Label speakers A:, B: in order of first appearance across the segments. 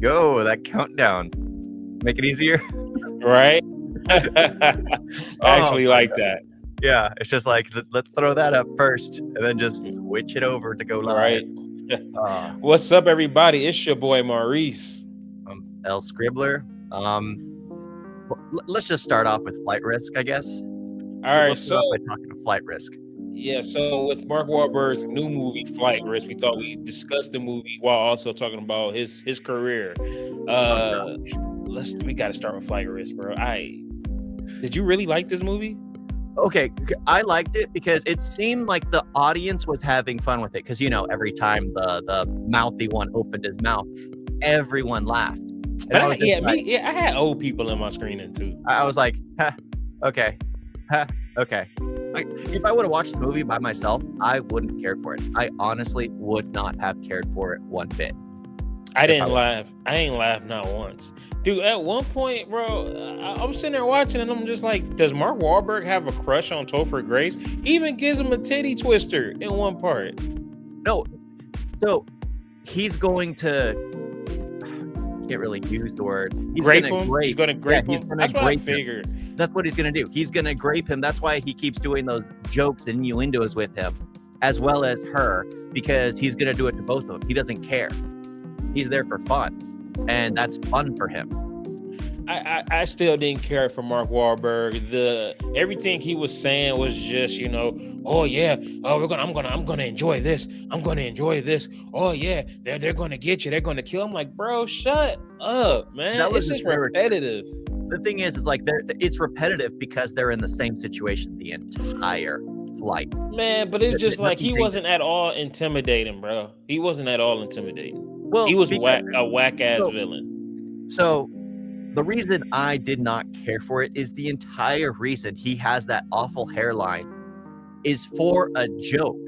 A: go. That countdown. Make it easier.
B: Right? Actually,
A: Oh,
B: like that.
A: yeah. It's just like, let's throw that up first and then just switch it over to go live.
B: Right.
A: Uh,
B: What's up, everybody? It's your boy Maurice.
A: EL-SCRIBBLER. Let's just start off with flight risk, I guess.
B: All right,
A: Let's start
B: so
A: off by talking to flight risk.
B: yeah, so with Mark Wahlberg's new movie Flight Risk, we thought we'd discuss the movie while also talking about his career. We got to start with Flight Risk, bro. Did you really like this movie?
A: Okay, I liked it because it seemed like the audience was having fun with it. Because every time the mouthy one opened his mouth, everyone laughed. And
B: But
A: I
B: I had old people in my screening too.
A: I was like, okay, okay. Like, if I would have watched the movie by myself, I wouldn't have cared for it. I honestly would not have cared for it one bit.
B: I didn't laugh. I ain't laughed not once. Dude, at one point, bro, I'm sitting there watching and I'm just like, does Mark Wahlberg have a crush on Topher Grace? He even gives him a titty twister in one part.
A: No, so he's going to, can't really use the word. He's
B: Grape
A: gonna
B: him?
A: grape.
B: He's gonna grape
A: He's
B: him?
A: gonna
B: That's what I
A: grape him.
B: figured.
A: That's what he's gonna do. He's gonna grape him. That's why he keeps doing those jokes and innuendos with him, as well as her, because he's gonna do it to both of them. He doesn't care. He's there for fun, and that's fun for him.
B: I still didn't care for Mark Wahlberg. Everything he was saying was just, oh yeah, I'm gonna enjoy this. I'm gonna enjoy this. Oh yeah, they're gonna get you. They're gonna kill. I'm like, bro, shut up, man.
A: That was
B: It's just
A: just
B: repetitive.
A: The thing is like it's repetitive because they're in the same situation the entire flight.
B: Man, but it's just like he
A: Nothing
B: wasn't at all intimidating, bro. He wasn't at all intimidating.
A: Well,
B: He was a
A: because-
B: whack-ass
A: so-
B: villain.
A: So the reason I did not care for it is the entire reason he has that awful hairline is for a joke.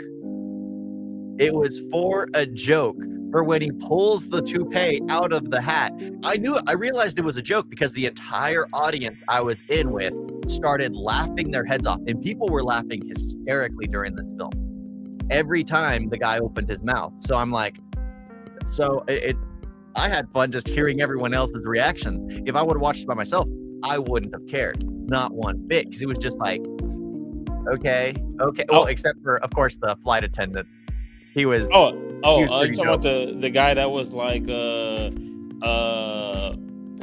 A: It was for a joke. For when he pulls the toupee out of the hat. I realized it was a joke because the entire audience I was in with started laughing their heads off, and people were laughing hysterically during this film. Every time the guy opened his mouth. So I'm like, I had fun just hearing everyone else's reactions. If I would have watched it by myself, I wouldn't have cared. Not one bit. Because it was just like, okay. Well, except for, of course, the flight attendant. He was...
B: you talking about the guy that was like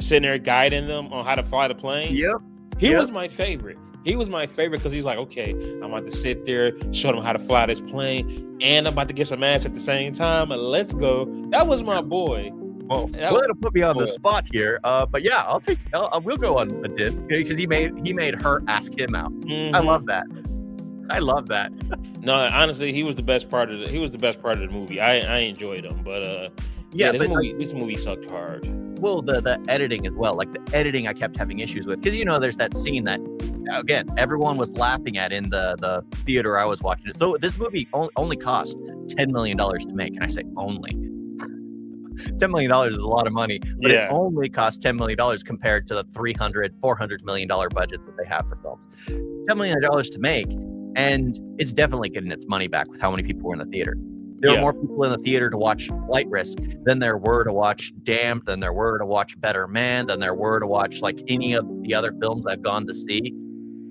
B: sitting there guiding them on how to fly the plane?
A: Yep.
B: He was my favorite. He was my favorite because he's like, okay, I'm about to sit there, show them how to fly this plane, and I'm about to get some ass at the same time. Let's go. That was my boy.
A: Well, it'll put me on the spot here. But yeah, we'll go on a dip because he made her ask him out.
B: Mm-hmm.
A: I love that.
B: No, honestly, he was the best part of the movie. I enjoyed him, but this movie sucked hard.
A: Well, the editing as well. Like the editing, I kept having issues with because there's that scene that again everyone was laughing at in the theater I was watching it. So this movie only cost $10 million to make, and I say only. $10 million is a lot of money, but it only cost $10 million compared to the $400 million budgets that they have for films. $10 million to make, and it's definitely getting its money back with how many people were in the theater. There were more people in the theater to watch Flight Risk than there were to watch Damned, than there were to watch Better Man, than there were to watch like any of the other films I've gone to see.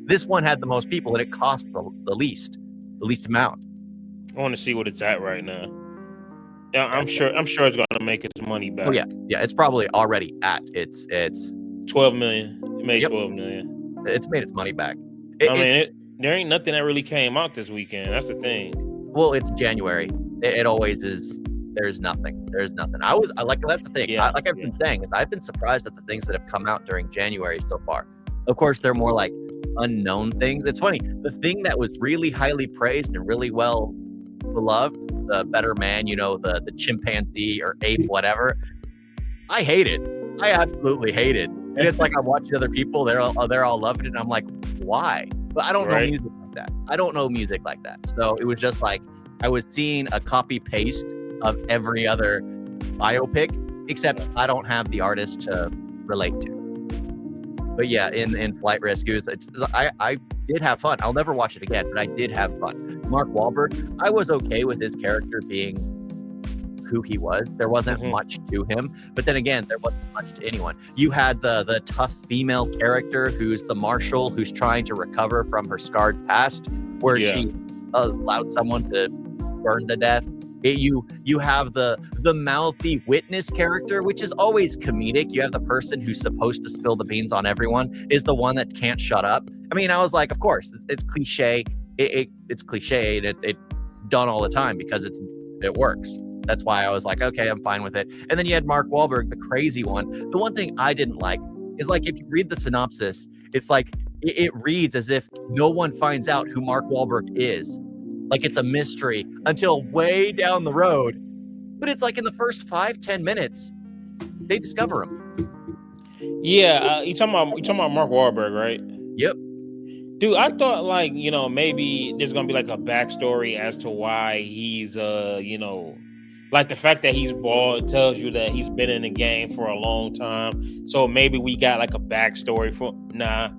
A: This one had the most people, and it cost the least amount.
B: I want to see what it's at right now. Yeah, I'm sure it's going to make its money back.
A: Oh yeah, it's probably already at its
B: 12 million. It made 12 million.
A: It's made its money back.
B: There ain't nothing that really came out this weekend. That's the thing.
A: Well, it's January. It always is. There's nothing. That's the thing.
B: Yeah,
A: I've been saying is I've been surprised at the things that have come out during January so far. Of course, they're more like unknown things. It's funny. The thing that was really highly praised and really well beloved, the Better Man, the chimpanzee or ape, whatever. I hate it. I absolutely hate it. And it's like I'm watching other people. They're all loving it, and I'm like, why? But I don't know music like that. So it was just like I was seeing a copy paste of every other biopic, except I don't have the artist to relate to. But yeah, in Flight Risk, I did have fun. I'll never watch it again, but I did have fun. Mark Wahlberg, I was okay with his character being who he was. There wasn't much to him, but then again, there wasn't much to anyone. You had the tough female character who's the marshal who's trying to recover from her scarred past, where she allowed someone to burn to death. You have the mouthy witness character, which is always comedic. You have the person who's supposed to spill the beans on everyone is the one that can't shut up. I mean, I was like, of course, it's cliche. It's cliche, and it done all the time because it works. That's why I was like, okay, I'm fine with it. And then you had Mark Wahlberg, the crazy one. The one thing I didn't like is, like, if you read the synopsis, it's like it reads as if no one finds out who Mark Wahlberg is. Like it's a mystery until way down the road. But it's like in the first 5-10 minutes, they discover him.
B: Yeah, you talking about Mark Wahlberg, right?
A: Yep.
B: Dude, I thought, like, you know, maybe there's gonna be like a backstory as to why he's you know, like the fact that he's bald tells you that he's been in the game for a long time. So maybe we got like a backstory for Nah,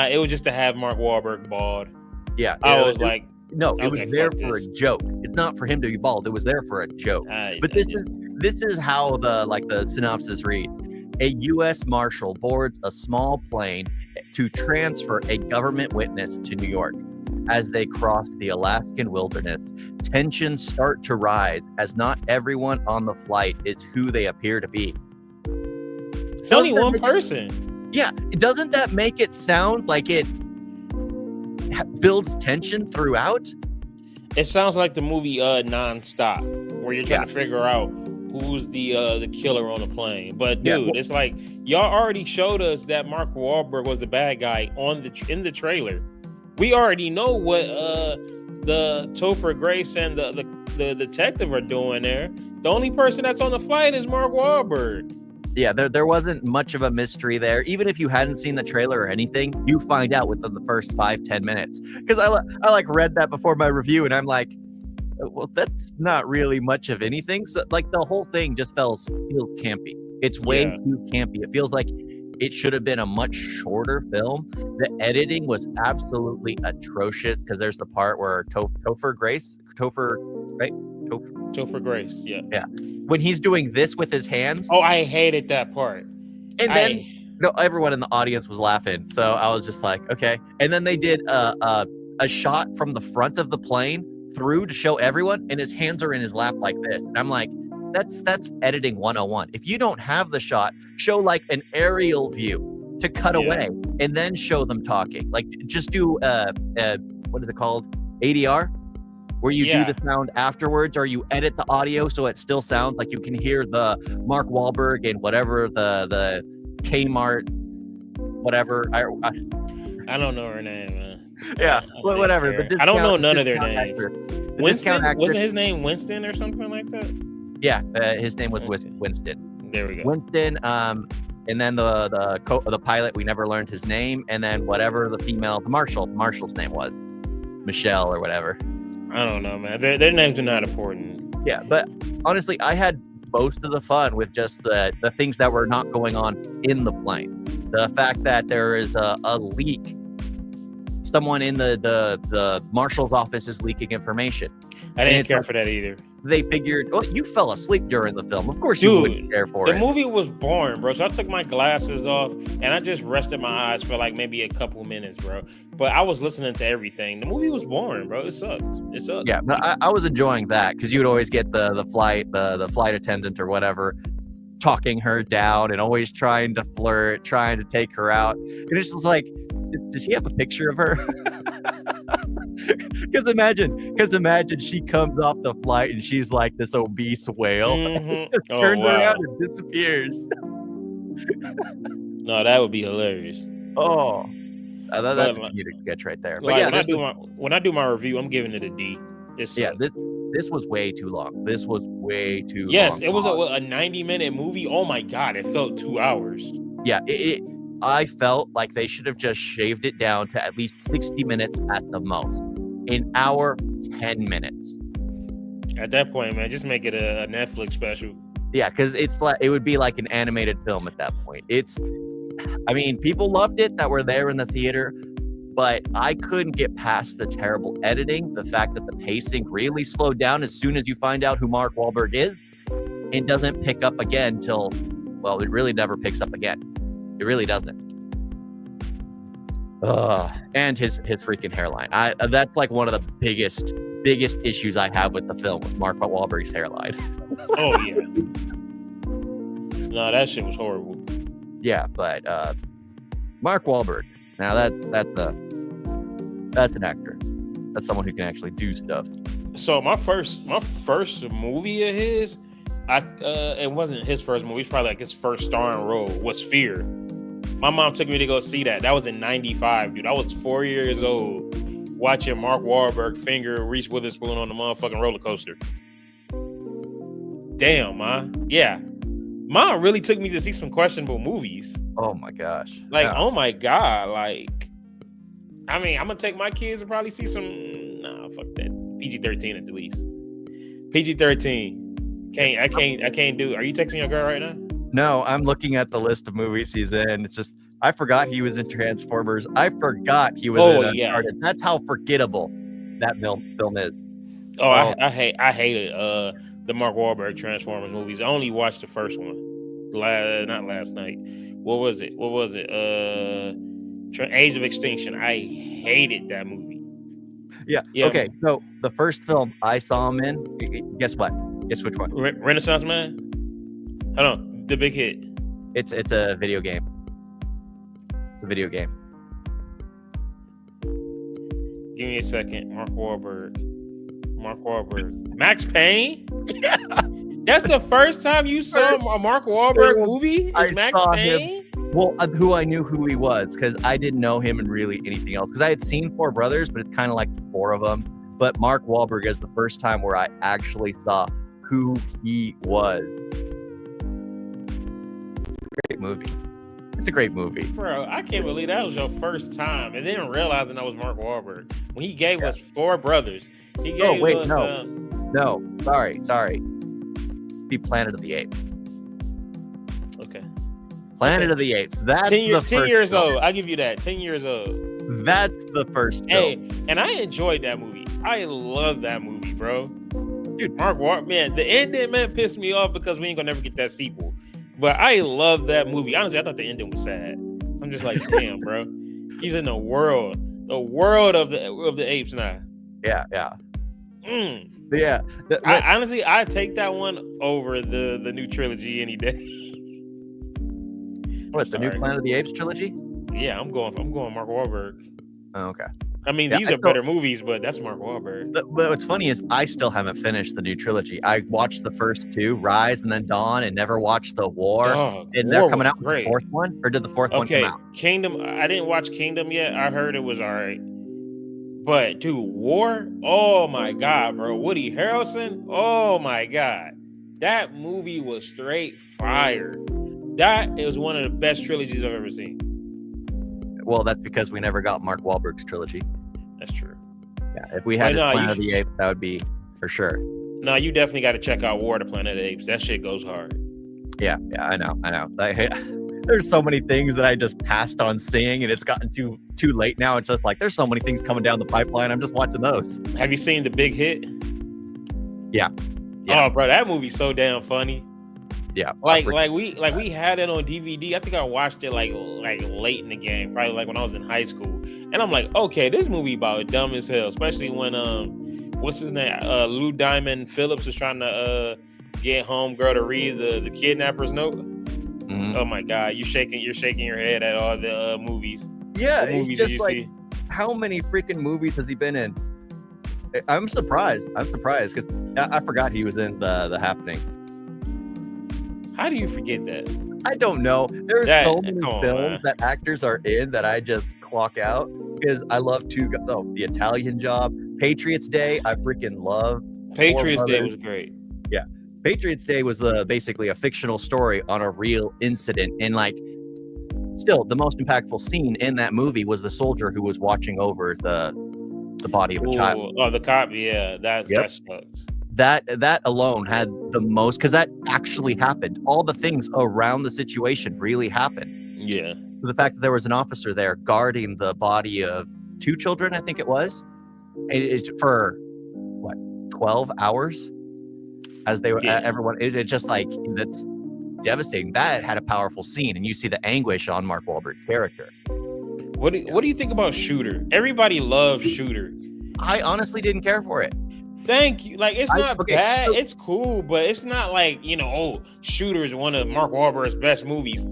B: it was just to have Mark Wahlberg bald.
A: Yeah.
B: I was like,
A: no, it was there for a joke. It's not for him to be bald. It was there for a joke. But this is how the synopsis reads. A U.S. Marshal boards a small plane to transfer a government witness to New York. As they cross the Alaskan wilderness, tensions start to rise as not everyone on the flight is who they appear to be.
B: It's only one person.
A: Yeah, doesn't that make it sound like it builds tension throughout?
B: It sounds like the movie Nonstop, where you're trying to figure out who's the killer on the plane. But dude, it's like y'all already showed us that Mark Wahlberg was the bad guy in the trailer. We already know what the Topher Grace and the detective are doing there. The only person that's on the flight is Mark Wahlberg.
A: Yeah, there wasn't much of a mystery there. Even if you hadn't seen the trailer or anything, you find out within the first 5-10 minutes. Because I like read that before my review, and I'm like, well, that's not really much of anything. So like the whole thing just feels campy. It's way too campy. It feels like it should have been a much shorter film. The editing was absolutely atrocious because there's the part where Topher Grace, yeah. When he's doing this with his hands.
B: Oh, I hated that part.
A: And then everyone in the audience was laughing. So I was just like, okay. And then they did a shot from the front of the plane through to show everyone, and his hands are in his lap like this. And I'm like, that's editing 101. If you don't have the shot, show like an aerial view to cut away and then show them talking. Like just do what is it called? ADR, where you do the sound afterwards, or you edit the audio so it still sounds like you can hear the Mark Wahlberg and whatever the Kmart, whatever.
B: I don't know her name, man.
A: Yeah, whatever.
B: I don't know none of their names.
A: Winston,
B: wasn't his name Winston or something like that?
A: Yeah, his name was Winston.
B: There we go.
A: Winston. And then the pilot, we never learned his name, and then whatever the marshal's name was, Michelle or whatever.
B: I don't know, man. Their names are not important.
A: Yeah, but honestly, I had most of the fun with just the things that were not going on in the plane. The fact that there is a leak. Someone in the marshal's office is leaking information.
B: I didn't care for that either.
A: They figured, well, you fell asleep during the film. Of course you wouldn't care for it.
B: The movie was boring, bro. So I took my glasses off and I just rested my eyes for like maybe a couple minutes, bro. But I was listening to everything. The movie was boring, bro. It sucked.
A: Yeah, but I was enjoying that because you'd always get the flight attendant or whatever talking her down and always trying to flirt, trying to take her out. And it's just like, does he have a picture of her? Because imagine she comes off the flight and she's like this obese whale. Just turns around and disappears.
B: No, that would be hilarious.
A: Oh, that's a comedic sketch right there. But
B: like, when I do my review, I'm giving it a D.
A: This was way too long. This was way too long.
B: Yes, it was a 90-minute movie. Oh my God, it felt 2 hours.
A: Yeah, I felt like they should have just shaved it down to at least 60 minutes at the most. An hour, 10 minutes.
B: At that point, man, just make it a Netflix special.
A: Yeah, because it's like it would be like an animated film at that point. I mean, people loved it that were there in the theater. but I couldn't get past the terrible editing, the fact that the pacing really slowed down as soon as you find out who Mark Wahlberg is, and doesn't pick up again till, well, it really never picks up again. It really doesn't. And his freaking hairline. That's like one of the biggest issues I have with the film was Mark Wahlberg's hairline.
B: Oh yeah. No, that shit was horrible.
A: Yeah, but Mark Wahlberg. Now that's an actor. That's someone who can actually do stuff.
B: So my first movie of his, it wasn't his first movie. It's probably like his first starring role was Fear. My mom took me to go see that. That was in '95, dude. I was 4 years old watching Mark Wahlberg finger Reese Witherspoon on the motherfucking roller coaster. Damn, Ma. Yeah. Mom really took me to see some questionable movies.
A: Oh my gosh.
B: Like, oh my God. Like, I mean, I'm gonna take my kids and probably see some. Nah, fuck that. PG-13 at the least. PG-13. I can't do. Are you texting your girl right now?
A: No, I'm looking at the list of movies he's in. It's just I forgot he was in Transformers. I forgot he was in Uncharted. That's how forgettable that film is.
B: Oh, I hated the Mark Wahlberg Transformers movies. I only watched the first one. Not last night. What was it? Age of Extinction. I hated that movie.
A: Yeah. Okay. So the first film I saw him in, guess what? Guess which one?
B: Renaissance Man? Hold on. The Big Hit.
A: It's a video game. It's a video game.
B: Give me a second. Mark Wahlberg. Max Payne?
A: Yeah.
B: That's the first time you saw a Mark Wahlberg movie? Max Payne?
A: Well, who I knew who he was, because I didn't know him in really anything else. Because I had seen Four Brothers, but it's kind of like four of them. But Mark Wahlberg is the first time where I actually saw who he was. Great movie. It's a great movie.
B: Bro, I can't believe that was your first time. And then realizing that was Mark Wahlberg. When he gave us Four Brothers. He gave us...
A: No. Sorry. Be Planet of the Apes.
B: Okay.
A: Planet of the Apes. That's
B: 10 years old. I'll give you that. 10 years old.
A: That's the first film.
B: Hey, and I enjoyed that movie. I love that movie, bro. Dude, Mark Wahlberg, man, the ending, man, pissed me off because we ain't gonna never get that sequel. But I love that movie. Honestly, I thought the ending was sad. So I'm just like, damn, bro. He's in the world of the apes now.
A: Yeah. Yeah.
B: Honestly, I take that one over the new trilogy any day.
A: What, the new Planet of the Apes trilogy?
B: Yeah, I'm going Mark Wahlberg.
A: Oh, okay.
B: I mean, these are better movies, but that's Mark Wahlberg.
A: But what's funny is I still haven't finished the new trilogy. I watched the first two, Rise and then Dawn, and never watched the War. And they're coming out with the fourth one? Or did the fourth one come out?
B: Kingdom, I didn't watch Kingdom yet. I heard it was all right. But, dude, War? Oh, my God, bro. Woody Harrelson? Oh, my God. That movie was straight fire. That is one of the best trilogies I've ever seen.
A: Well, that's because we never got Mark Wahlberg's trilogy.
B: That's true.
A: Yeah, if we had Planet of the Apes, that would be for sure.
B: No, you definitely got to check out War of the Planet of the Apes. That shit goes hard.
A: Yeah, I know. There's so many things that I just passed on seeing, and it's gotten too late now. It's just like there's so many things coming down the pipeline. I'm just watching those.
B: Have you seen The Big Hit?
A: Yeah.
B: Oh, bro, that movie's so damn funny.
A: Yeah,
B: like we had it on DVD. I think I watched it like late in the game, probably like when I was in high school. And I'm like, okay, this movie about dumb as hell, especially when what's his name, Lou Diamond Phillips was trying to get homegirl to read the kidnapper's note. Mm-hmm. Oh my God, you're shaking your head at all the movies.
A: Yeah, it's just like see? How many freaking movies has he been in? I'm surprised because I forgot he was in the Happening.
B: How do you forget that?
A: I don't know. There's so many films that actors are in that I just clock out because I love The Italian Job, Patriots Day. I freaking love.
B: Patriots Day was great.
A: Yeah, Patriots Day was basically a fictional story on a real incident, and like, still the most impactful scene in that movie was the soldier who was watching over the body of a child.
B: Oh, the cop. Yeah, that sucked.
A: That alone had the most, because that actually happened. All the things around the situation really happened.
B: Yeah.
A: The fact that there was an officer there guarding the body of 2 children, I think it was, for what, 12 hours as they were everyone. It just like, that's devastating. That had a powerful scene, and you see the anguish on Mark Wahlberg's character.
B: What do you think about Shooter? Everybody loves Shooter.
A: I honestly didn't care for it.
B: Thank you. Like, it's not bad. So, it's cool, but it's not like, Shooter is one of Mark Wahlberg's best movies.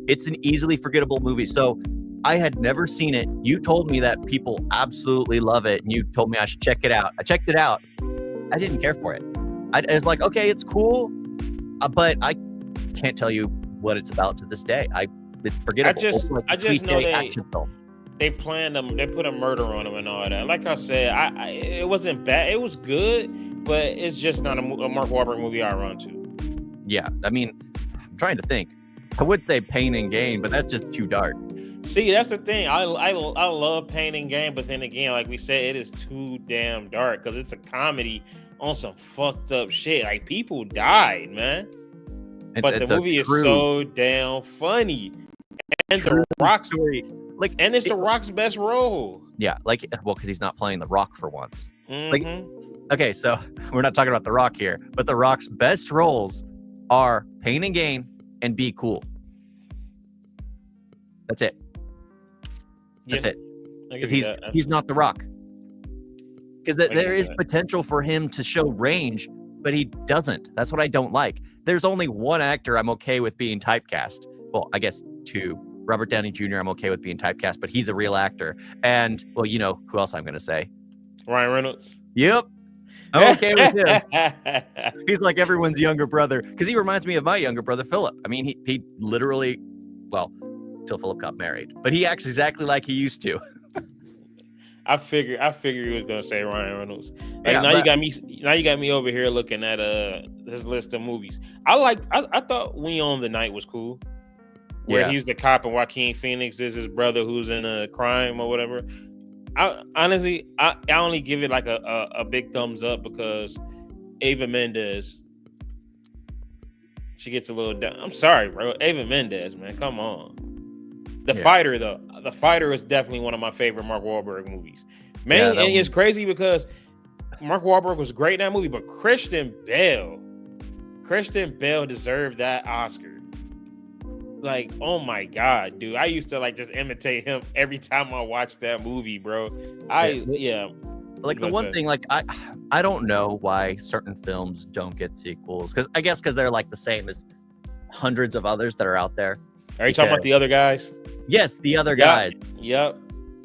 A: It's an easily forgettable movie. So I had never seen it. You told me that people absolutely love it, and you told me I should check it out. I checked it out. I didn't care for it. I was like, okay, it's cool, but I can't tell you what it's about to this day. It's forgettable.
B: I just know they planned them. They put a murder on him and all that. Like I said, it wasn't bad. It was good, but it's just not a Mark Wahlberg movie I run to.
A: Yeah, I mean, I'm trying to think. I would say Pain and Gain, but that's just too dark.
B: See, that's the thing. I love Pain and Gain, but then again, like we said, it is too damn dark because it's a comedy on some fucked up shit. Like, people died, man. But the movie is so damn funny. And The Rock's it's The Rock's best role.
A: Yeah, because he's not playing The Rock for once. Okay, so we're not talking about The Rock here, but The Rock's best roles are Pain and Gain and Be Cool. That's it. That's it. Because he's not The Rock. Because there is potential for him to show range, but he doesn't. That's what I don't like. There's only one actor I'm okay with being typecast. Well, I guess 2. Robert Downey Jr. I'm okay with being typecast, but he's a real actor. And, well, you know who else I'm going to say?
B: Ryan Reynolds.
A: Yep. I'm okay with him. He's like everyone's younger brother, because he reminds me of my younger brother, Philip. I mean, he literally, well, till Philip got married, but he acts exactly like he used to.
B: I figured he was gonna say Ryan Reynolds. You got me over here looking at this list of movies. I thought We Own the Night was cool, where he's the cop and Joaquin Phoenix is his brother who's in a crime or whatever. I only give it like a big thumbs up because Eva Mendes, she gets a little down. I'm sorry, bro. Eva Mendes, man, come on. The Fighter, though. The Fighter is definitely one of my favorite Mark Wahlberg movies. Man, and it's crazy because Mark Wahlberg was great in that movie, but Christian Bale deserved that Oscar. Like, oh my God, dude. I used to just imitate him every time I watched that movie, bro. Like, the one thing, I don't know why certain films don't get sequels. Because they're like the same as hundreds of others that are out there. Are you talking about The Other Guys?
A: Yes, The Other Guys.
B: Yep.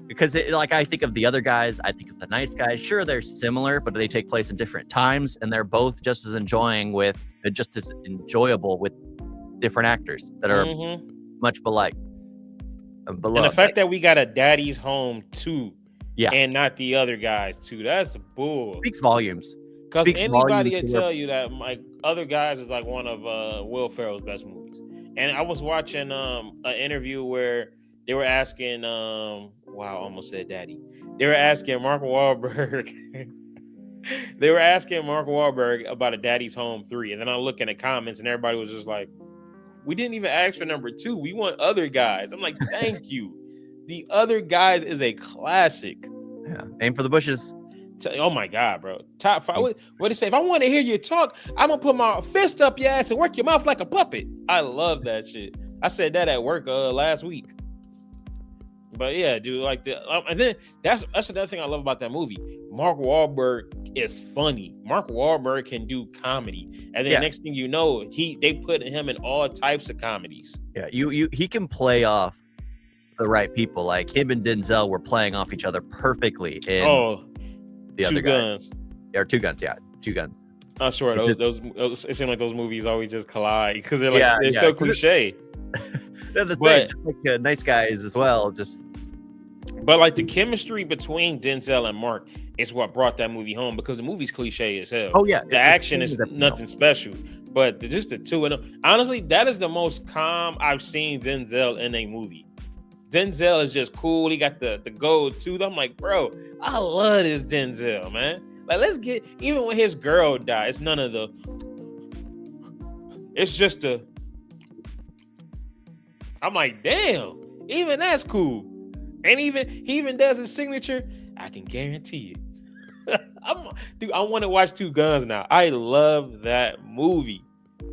A: Because I think of The Other Guys, I think of The Nice Guys. Sure, they're similar, but they take place in different times, and they're both just as enjoyable with different actors that are much beloved.
B: And the fact that we got a Daddy's Home 2, and not The Other Guys 2, that's bull.
A: Speaks volumes.
B: Because anybody will tell you that Other Guys is like one of Will Ferrell's best movies. And I was watching an interview where they were asking, I almost said Daddy. They were asking Mark Wahlberg. They were asking Mark Wahlberg about a Daddy's Home 3. And then I look in the comments and everybody was just like, we didn't even ask for number 2. We want Other Guys. I'm like, thank you. The Other Guys is a classic.
A: Yeah. Aim for the bushes.
B: Oh my God, bro. Top 5. What do you say? If I want to hear you talk, I'm going to put my fist up your ass and work your mouth like a puppet. I love that shit. I said that at work last week. But yeah, dude, and then that's another thing I love about that movie. Mark Wahlberg is funny. Mark Wahlberg can do comedy. And then next thing you know, they put him in all types of comedies. Yeah,
A: he can play off the right people. Like him and Denzel were playing off each other perfectly in The Other Guys. Or Two Guns, yeah. Two Guns.
B: I'm sure those it seems like those movies always just collide because they're they're so cliche.
A: They're the thing, just like Nice Guys as well.
B: But the chemistry between Denzel and Mark is what brought that movie home because the movie's cliche as hell.
A: Oh yeah,
B: the action is nothing special, but just the two of them. Honestly, that is the most calm I've seen Denzel in a movie. Denzel is just cool. He got the gold tooth. I'm like, bro, I love this Denzel, man. Let's get, even when his girl died, it's none of the, it's just I'm like, damn, even that's cool. And he even does his signature. I can guarantee it. Dude, I want to watch Two Guns now. I love that movie.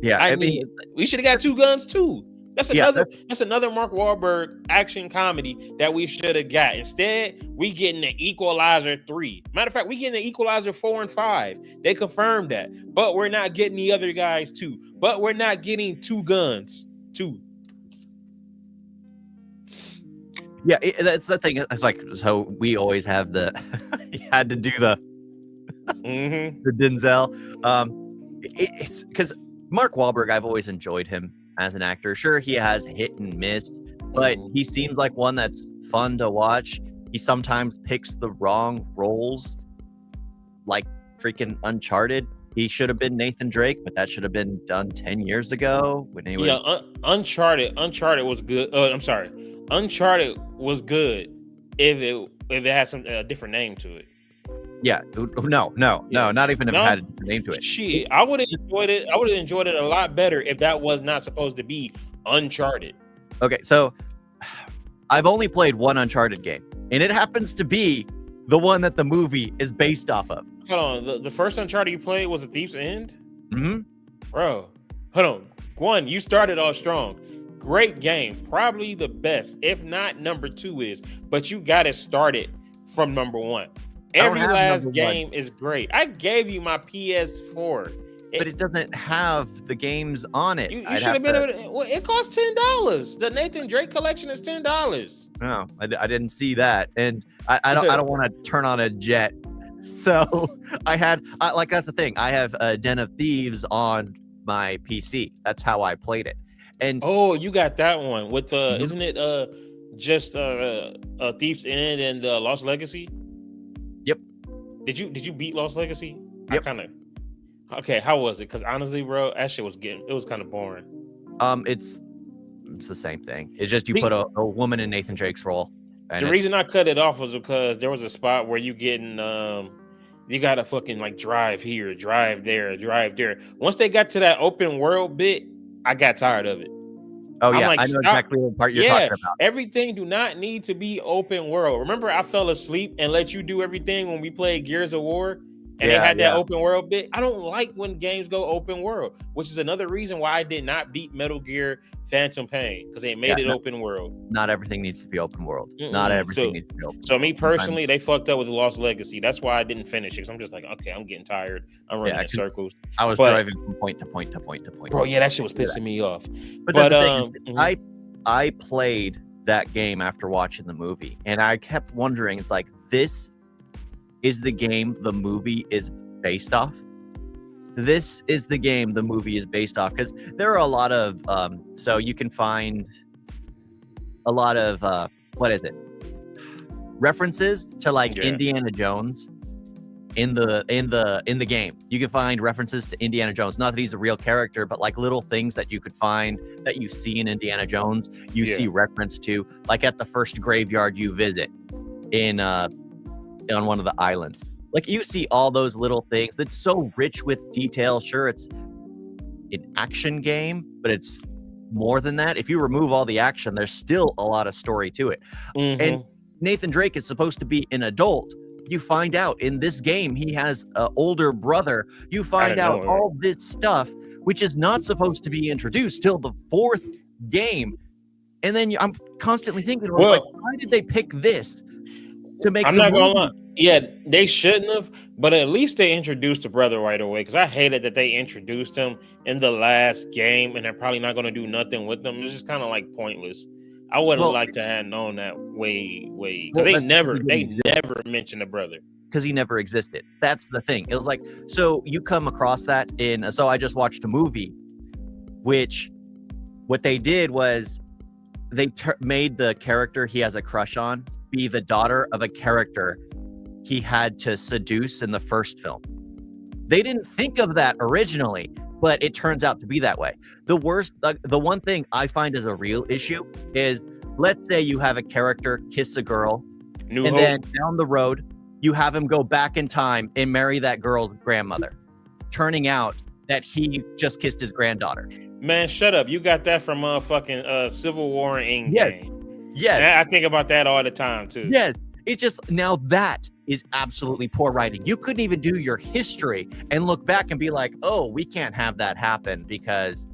A: Yeah,
B: I mean, we should have got Two Guns too. That's another Mark Wahlberg action comedy that we should have got. Instead, we getting the Equalizer 3. Matter of fact, we getting the Equalizer 4 and 5. They confirmed that. But we're not getting the other guys too. But we're not getting Two Guns too.
A: Yeah, that's the thing. It's like, so we always have you had to do the Denzel. It's because Mark Wahlberg, I've always enjoyed him as an actor. Sure, he has hit and miss, but he seems like one that's fun to watch. He sometimes picks the wrong roles, like freaking Uncharted. He should have been Nathan Drake, but that should have been done 10 years ago when he was.
B: Uncharted was good. I'm sorry. Uncharted was good if it had some different name to it.
A: Yeah, no, not even if it had a different name to it.
B: Shit, I would have enjoyed it. I would have enjoyed it a lot better if that was not supposed to be Uncharted.
A: Okay, so I've only played one Uncharted game, and it happens to be the one that the movie is based off of.
B: Hold on, the first Uncharted you played was A Thief's End?
A: Mm-hmm.
B: Bro, hold on. One, you started off strong. Great game, probably the best, if not number 2 is, but you got it started from number 1. Every last game is great. I gave you my PS4.
A: But it doesn't have the games on it.
B: You should have been able to, well, it costs $10. The Nathan Drake collection is $10.
A: No, I didn't see that. And I don't want to turn on a jet. So that's the thing. I have Den of Thieves on my PC. That's how I played it. And
B: you got that one with isn't it just Thief's End and Lost Legacy?
A: Yep.
B: Did you beat Lost Legacy?
A: Yep.
B: Okay, how was it? Because honestly, bro, that shit was kind of boring.
A: It's the same thing. It's just you put a woman in Nathan Drake's role.
B: The reason I cut it off was because there was a spot where you gotta fucking like drive here, drive there, drive there. Once they got to that open world bit, I got tired of it.
A: Oh yeah, I know exactly what part you're talking about.
B: Everything do not need to be open world. Remember, I fell asleep and let you do everything when we played Gears of War, and they had that open world bit. I don't like when games go open world, which is another reason why I did not beat Metal Gear Phantom Pain, because they made it open world.
A: Not everything needs to be open world. Not everything needs to be open.
B: So me personally, they fucked up with the Lost Legacy. That's why I didn't finish it, because I'm just like, okay, I'm getting tired. I'm running in circles.
A: I was driving from point to point to point to point.
B: Bro, yeah, that shit was pissing me off.
A: But that's the thing. I played that game after watching the movie, and I kept wondering, it's like, this is the game the movie is based off. This is the game the movie is based off, because there are a lot of so you can find a lot of references to like Indiana Jones in the game. You can find references to Indiana Jones. Not that he's a real character, but like little things that you could find that you see in Indiana Jones, you see reference to, like at the first graveyard you visit on one of the islands. Like you see all those little things that's so rich with detail. Sure, it's an action game, but it's more than that. If you remove all the action, there's still a lot of story to it. And Nathan Drake is supposed to be an adult. You find out in this game he has an older brother. You find out all this stuff, which is not supposed to be introduced till the 4th game. And then I'm constantly thinking, like, why did they pick this to make?
B: I'm not gonna lie. Yeah, they shouldn't have, but at least they introduced the brother right away, because I hated that they introduced him in the last game and they're probably not going to do nothing with them. It's just kind of like pointless. I would have liked to have known that way, because they never mentioned the brother.
A: Because he never existed. That's the thing. It was like, so you come across that so I just watched a movie, which what they did was they made the character he has a crush on be the daughter of a character he had to seduce in the first film. They didn't think of that originally, but it turns out to be that way. The one thing I find is a real issue is, let's say you have a character kiss a girl, then down the road, you have him go back in time and marry that girl's grandmother, turning out that he just kissed his granddaughter.
B: Man, shut up. You got that from fucking Civil War and Endgame.
A: Yes.
B: I think about that all the time too.
A: Yes. It's just now that is absolutely poor writing. You couldn't even do your history and look back and be like, oh, we can't have that happen because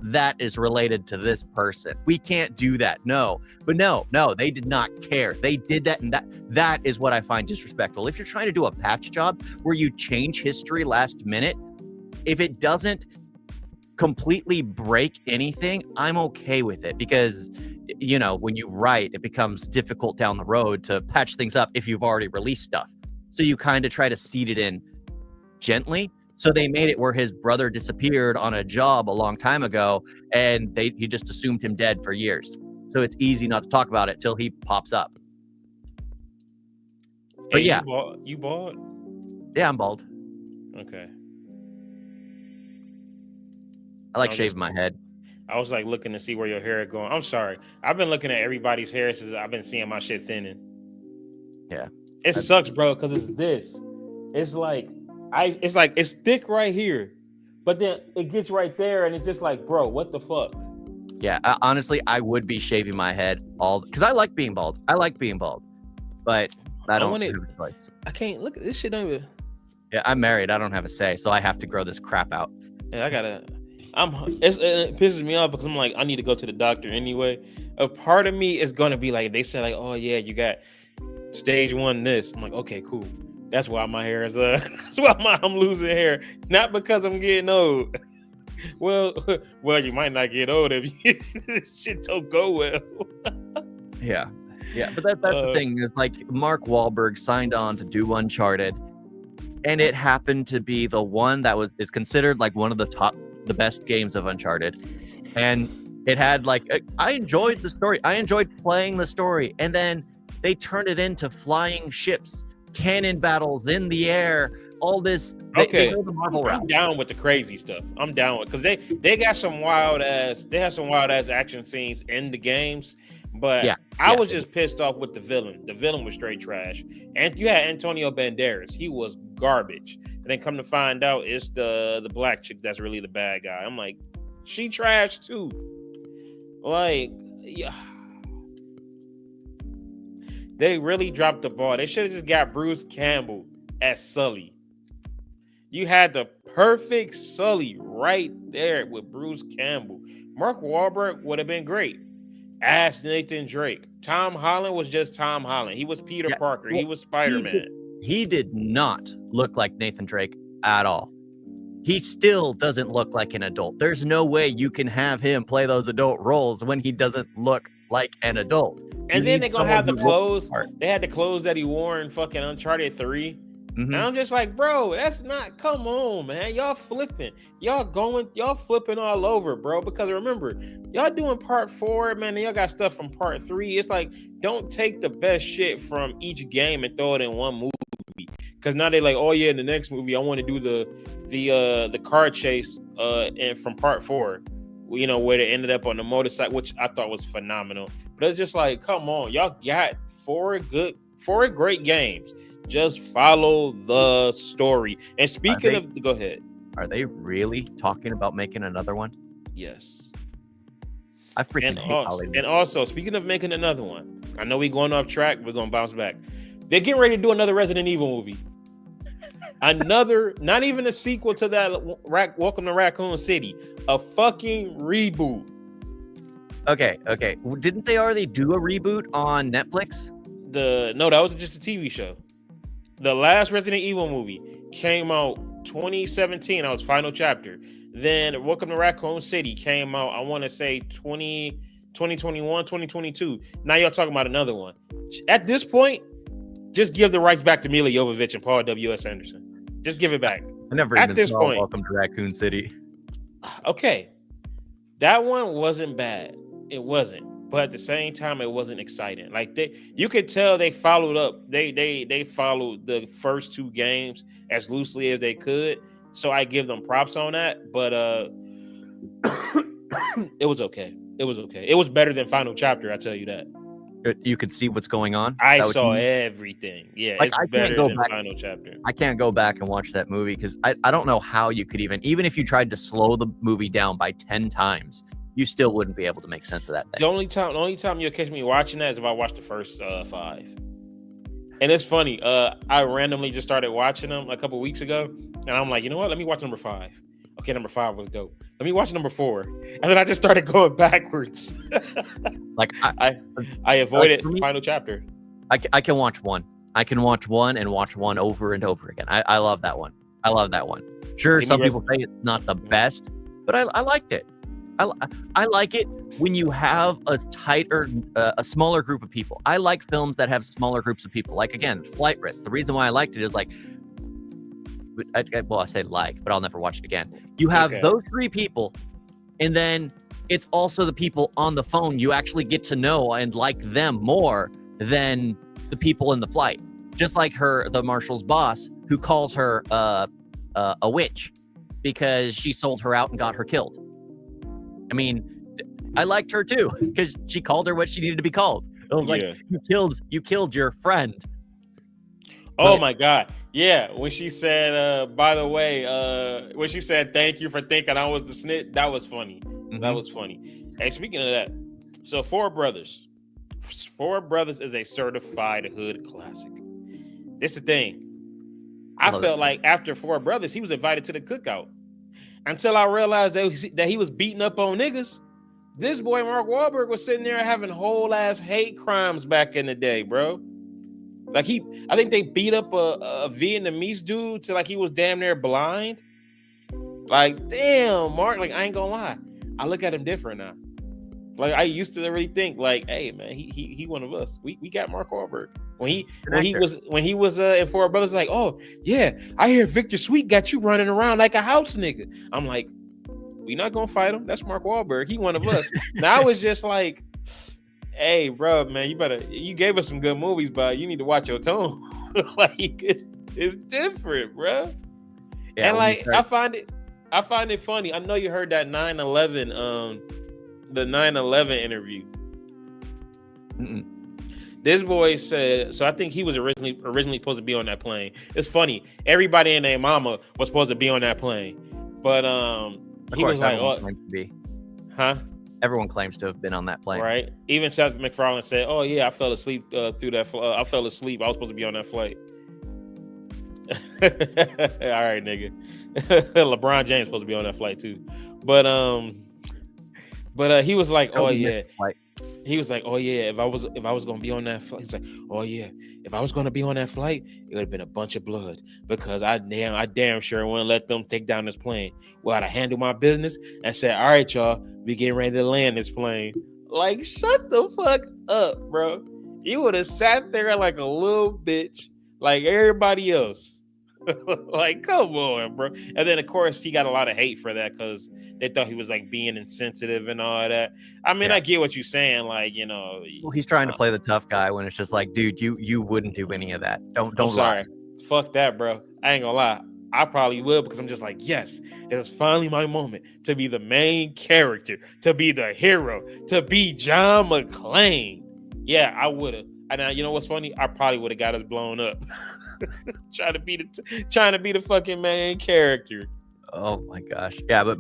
A: that is related to this person. We can't do that. No, but no, they did not care. They did that, and that is what I find disrespectful. If you're trying to do a patch job where you change history last minute, if it doesn't completely break anything, I'm okay with it, because you know, when you write, it becomes difficult down the road to patch things up if you've already released stuff. So you kind of try to seed it in gently. So they made it where his brother disappeared on a job a long time ago, and he just assumed him dead for years. So it's easy not to talk about it till he pops up. But
B: Hey,
A: yeah,
B: you bald?
A: yeah, I'm bald.
B: Okay.
A: I like
B: No,
A: shaving my head.
B: I was like looking to see where your hair is going. I'm sorry. I've been looking at everybody's hair since I've been seeing my shit thinning.
A: Yeah.
B: It sucks, bro, because it's this. It's like it's thick right here, but then it gets right there, and it's just like, bro, what the fuck?
A: Yeah, honestly, I would be shaving my head because I like being bald. I like being bald, but I don't have a choice.
B: I can't look at this shit. Don't even.
A: Yeah, I'm married. I don't have a say, so I have to grow this crap out.
B: Yeah, it pisses me off because I'm like, I need to go to the doctor anyway. A part of me is gonna be like, they say like, oh yeah, you got stage 1 this. I'm like, okay, cool. That's why my hair is that's why I'm losing hair, not because I'm getting old. well, you might not get old if this shit don't go well.
A: Yeah, but that's the thing is, like, Mark Wahlberg signed on to do Uncharted, and it happened to be the one that is considered like one of the best games of Uncharted, and it had like I enjoyed the story. I enjoyed playing the story, and then they turned it into flying ships, cannon battles in the air, all this. They go the Marvel route.
B: I'm down with the crazy stuff. I'm down with, because they got some wild ass action scenes in the games. But yeah, I was just pissed off with the villain. The villain was straight trash. And you had Antonio Banderas. He was garbage. And then come to find out, it's the black chick that's really the bad guy. I'm like, she trash too. Like, yeah. They really dropped the ball. They should have just got Bruce Campbell as Sully. You had the perfect Sully right there with Bruce Campbell. Mark Wahlberg would have been great. Ask Nathan Drake. Tom Holland was just Tom Holland. He was Peter Parker. He was Spider-Man.
A: He did not look like Nathan Drake at all. He still doesn't look like an adult. There's no way you can have him play those adult roles when he doesn't look like an adult.
B: And then they're going to have the clothes. They had the clothes that he wore in fucking Uncharted 3. Mm-hmm. And I'm just like, bro, that's not, come on, man. Y'all flipping. Y'all flipping all over, bro. Because remember, y'all doing part 4, man, and y'all got stuff from part 3. It's like, don't take the best shit from each game and throw it in one movie. Because now they're like, oh yeah, in the next movie, I want to do the car chase and from part 4. You know, where they ended up on the motorcycle, which I thought was phenomenal. But it's just like, come on, y'all got 4 great games. Just follow the story. And speaking of, go ahead.
A: Are they really talking about making another one?
B: Yes.
A: I freaking hate Hollywood.
B: And also, speaking of making another one, I know we're going off track. We're going to bounce back. They're getting ready to do another Resident Evil movie. Another, not even a sequel to that Welcome to Raccoon City. A fucking reboot.
A: Okay. Didn't they already do a reboot on Netflix?
B: No, that was just a TV show. The last Resident Evil movie came out 2017. That was final chapter. Then Welcome to Raccoon City came out, I want to say 2021, 2022. Now y'all talking about another one. At this point, just give the rights back to Mila Jovovich and Paul W.S. Anderson. Just give it back.
A: I never even saw Welcome to Raccoon City.
B: Okay. That one wasn't bad. It wasn't. But at the same time, it wasn't exciting. Like you could tell they followed up. They followed the first 2 games as loosely as they could. So I give them props on that. But it was okay. It was okay. It was better than Final Chapter. I tell you that.
A: You could see what's going on.
B: I saw everything. Yeah,
A: like,
B: it's better than Final Chapter.
A: I can't go back and watch that movie because I don't know how you could even if you tried to slow the movie down by 10 times, you still wouldn't be able to make sense of that
B: The
A: thing.
B: only time you'll catch me watching that is if I watch the first 5. And it's funny. I randomly just started watching them a couple weeks ago, and I'm like, you know what? Let me watch number 5. Okay, number 5 was dope. Let me watch number 4, and then I just started going backwards.
A: Like
B: I avoided the final chapter.
A: I can watch one. I can watch one and watch one over and over again. I love that one. I love that one. Sure, some people say it's not the best, but I liked it. I like it when you have a tighter, a smaller group of people. I like films that have smaller groups of people. Like, again, Flight Risk. The reason why I liked it is like, I say like, but I'll never watch it again. You have those 3 people, and then it's also the people on the phone you actually get to know and like them more than the people in the flight. Just like the Marshal's boss, who calls her a witch because she sold her out and got her killed. I mean, I liked her too because she called her what she needed to be called. It was like, you killed your friend.
B: Oh my God. Yeah. When she said, by the way, when she said, thank you for thinking I was the snitch, that was funny. Mm-hmm. That was funny. Hey, speaking of that, so Four Brothers is a certified hood classic. This the thing. I felt like after Four Brothers, he was invited to the cookout. Until I realized that he was beating up on niggas. This boy, Mark Wahlberg, was sitting there having whole ass hate crimes back in the day, bro. Like I think they beat up a Vietnamese dude till like he was damn near blind. Like, damn, Mark, like I ain't gonna lie. I look at him different now. Like I used to really think like, hey man, he one of us. We got Mark Wahlberg. When he was in Four Brothers, like, oh yeah, I hear Victor Sweet got you running around like a house nigga. I'm like, we not gonna fight him. That's Mark Wahlberg. He one of us. Now I was just like, hey, bro, man, you gave us some good movies, but you need to watch your tone. Like it's different, bro. Yeah, and like I find it funny. I know you heard that 9/11 the 9/11 interview. Mm-mm. This boy said, so I think he was originally supposed to be on that plane. It's funny. Everybody and their mama was supposed to be on that plane. But he was like, oh,
A: claims to be.
B: Huh?
A: Everyone claims to have been on that plane.
B: Right. Even Seth MacFarlane said, oh yeah, I fell asleep through that I fell asleep. I was supposed to be on that flight. All right, nigga. LeBron James supposed to be on that flight too. But he was like, oh yeah. He was like, oh yeah, if I was gonna be on that flight, he's like, oh yeah, if I was gonna be on that flight, it would have been a bunch of blood because I damn sure wouldn't let them take down this plane. Well, I'd have handled my business and said, all right, y'all, we getting ready to land this plane. Like, shut the fuck up, bro. You would have sat there like a little bitch, like everybody else. Like, come on, bro. And then of course he got a lot of hate for that because they thought he was like being insensitive and all that. I mean, I get what you're saying, like, you know.
A: Well, he's trying to play the tough guy when it's just like, dude, you wouldn't do any of that. Don't
B: lie. Fuck that, bro. I ain't gonna lie. I probably will because I'm just like, yes, this is finally my moment to be the main character, to be the hero, to be John McClane. Yeah, I would have. And you know what's funny? I probably would have got us blown up. trying to be the fucking main character.
A: Oh my gosh. Yeah, but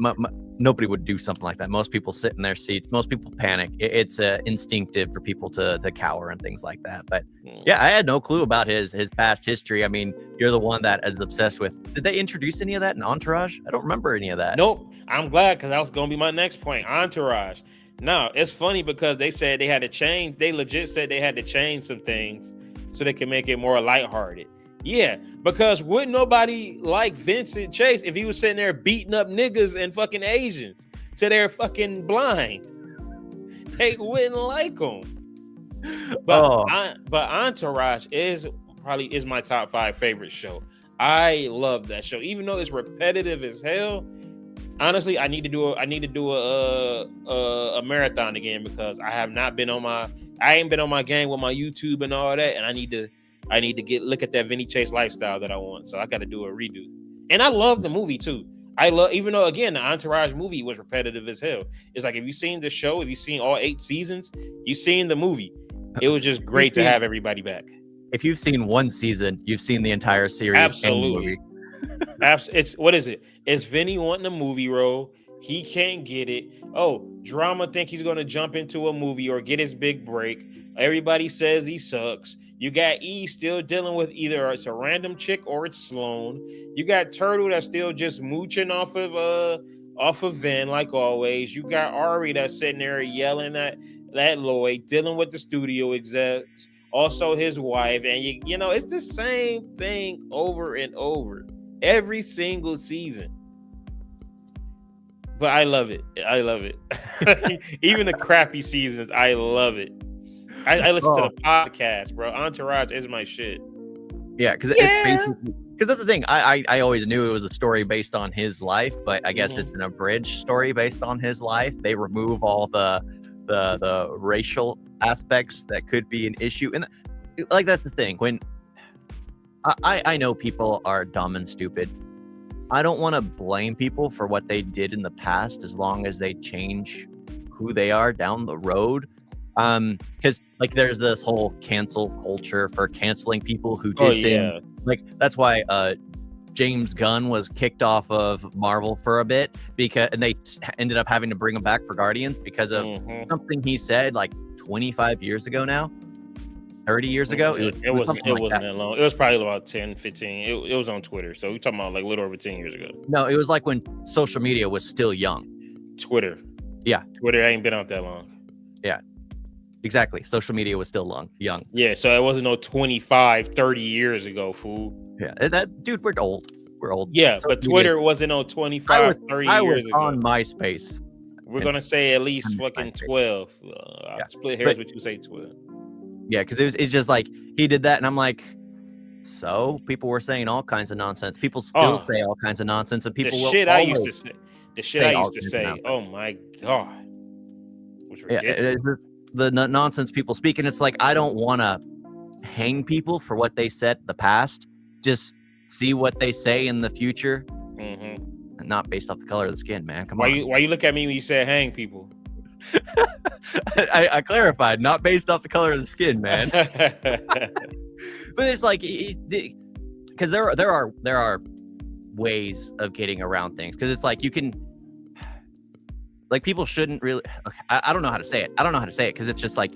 A: nobody would do something like that. Most people sit in their seats. Most people panic. It's instinctive for people to cower and things like that. But yeah, I had no clue about his past history. I mean, you're the one that is obsessed with. Did they introduce any of that in Entourage? I don't remember any of that.
B: Nope. I'm glad because that was going to be my next point. Entourage. No, it's funny because they said they had to change. They legit said they had to change some things so they can make it more lighthearted. Yeah, because wouldn't nobody like Vincent Chase if he was sitting there beating up niggas and fucking Asians till they're fucking blind? They wouldn't like him. But Entourage is my top 5 favorite show. I love that show, even though it's repetitive as hell. Honestly, I need to do a marathon again because I ain't been on my game with my YouTube and all that, and I need to look at that Vinny Chase lifestyle that I want. So I got to do a redo. And I love the movie too. Even though again, the Entourage movie was repetitive as hell. It's like, if you've seen the show, if you've seen all 8 seasons, you've seen the movie. It was just great to have everybody back.
A: If you've seen one season, you've seen the entire series.
B: Absolutely. What is it? It's Vinny wanting a movie role. He can't get it. Oh, drama think he's gonna jump into a movie or get his big break. Everybody says he sucks. You got E still dealing with either it's a random chick or it's Sloan. You got Turtle that's still just mooching off of Vin like always. You got Ari that's sitting there yelling at Lloyd, dealing with the studio execs, also his wife, and you know it's the same thing over and over every single season. But I love it. I love it. Even the crappy seasons, I love it. I listen to the podcast, bro. Entourage is my shit.
A: Yeah, because it's basically, because that's the thing. I always knew it was a story based on his life, but I guess it's an abridged story based on his life. They remove all the racial aspects that could be an issue, and like that's the thing. When I know people are dumb and stupid. I don't want to blame people for what they did in the past as long as they change who they are down the road. Because like there's this whole cancel culture for canceling people who did things. Like that's why James Gunn was kicked off of Marvel for a bit and they ended up having to bring him back for Guardians because of something he said like 25 years ago now. 30 years ago.
B: It wasn't that long. It was probably about 10, 15. It was on Twitter. So we're talking about like a little over 10 years ago.
A: No, it was like when social media was still young.
B: Twitter.
A: Yeah.
B: Twitter ain't been out that long.
A: Yeah. Exactly. Social media was still young.
B: Yeah, so it wasn't no 25, 30 years ago, fool.
A: Yeah. That dude, we're old. We're old.
B: Yeah, social but Twitter wasn't no 25, 30 years ago.
A: I was on MySpace.
B: We're going to say at least fucking 12. I'll split hairs with you say 12.
A: Yeah, because it's just like he did that, and I'm like, so people were saying all kinds of nonsense. People still say all kinds of nonsense, and people
B: I used to say, oh my god, which ridiculous.
A: The nonsense people speak, and it's like I don't want to hang people for what they said in the past. Just see what they say in the future, and not based off the color of the skin, man. Come on.
B: Why you look at me when you say hang people?
A: I clarified, not based off the color of the skin, man. But it's like because there are ways of getting around things, because it's like you can, like, people shouldn't really. Okay, I don't know how to say it. Because it's just like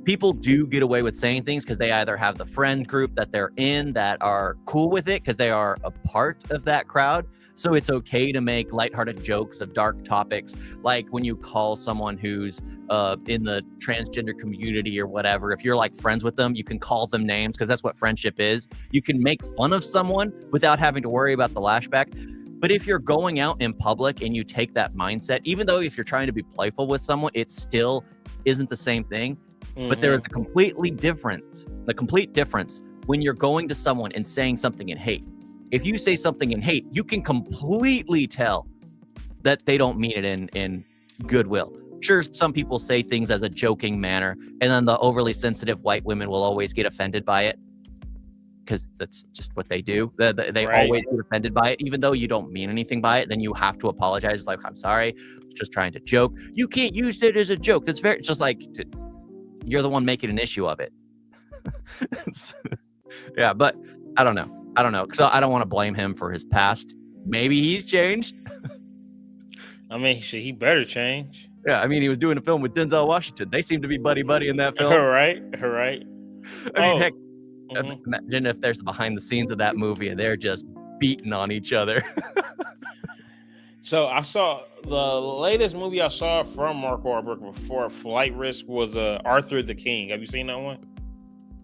A: people do get away with saying things because they either have the friend group that they're in that are cool with it because they are a part of that crowd. So it's okay to make lighthearted jokes of dark topics, like when you call someone who's in the transgender community or whatever. If you're like friends with them, you can call them names because that's what friendship is. You can make fun of someone without having to worry about the lashback. But if you're going out in public and you take that mindset, even though if you're trying to be playful with someone, it still isn't the same thing. But there is a complete difference when you're going to someone and saying something in hate. If you say something in hate, you can completely tell that they don't mean it in goodwill. Sure, some people say things as a joking manner, and then the overly sensitive white women will always get offended by it because that's just what they do. They always get offended by it, even though you don't mean anything by it. Then you have to apologize. It's like, I'm sorry, I was just trying to joke. You can't use it as a joke. That's very just like you're the one making an issue of it. Yeah, but I don't know. So I don't want to blame him for his past. Maybe he's changed.
B: I mean, he better change.
A: Yeah, I mean, he was doing a film with Denzel Washington. They seem to be buddy in that film.
B: All right.
A: I mean, heck, imagine if there's behind the scenes of that movie and they're just beating on each other.
B: So I saw the latest movie I saw from Mark Wahlberg before Flight Risk was Arthur the King. Have you seen that one?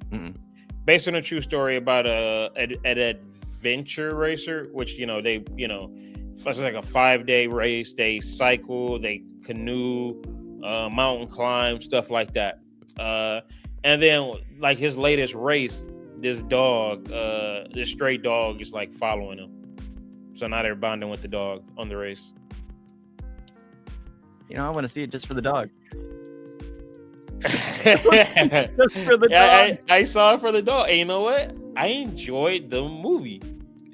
A: Mm-mm.
B: Based on a true story about an adventure racer, which, it's like a 5-day race. They cycle, they canoe, mountain climb, stuff like that. And then like his latest race, this stray dog is like following him. So now they're bonding with the dog on the race.
A: I want to see it just for the dog.
B: Just for the dog. I saw it for the dog. And you know what? I enjoyed the movie.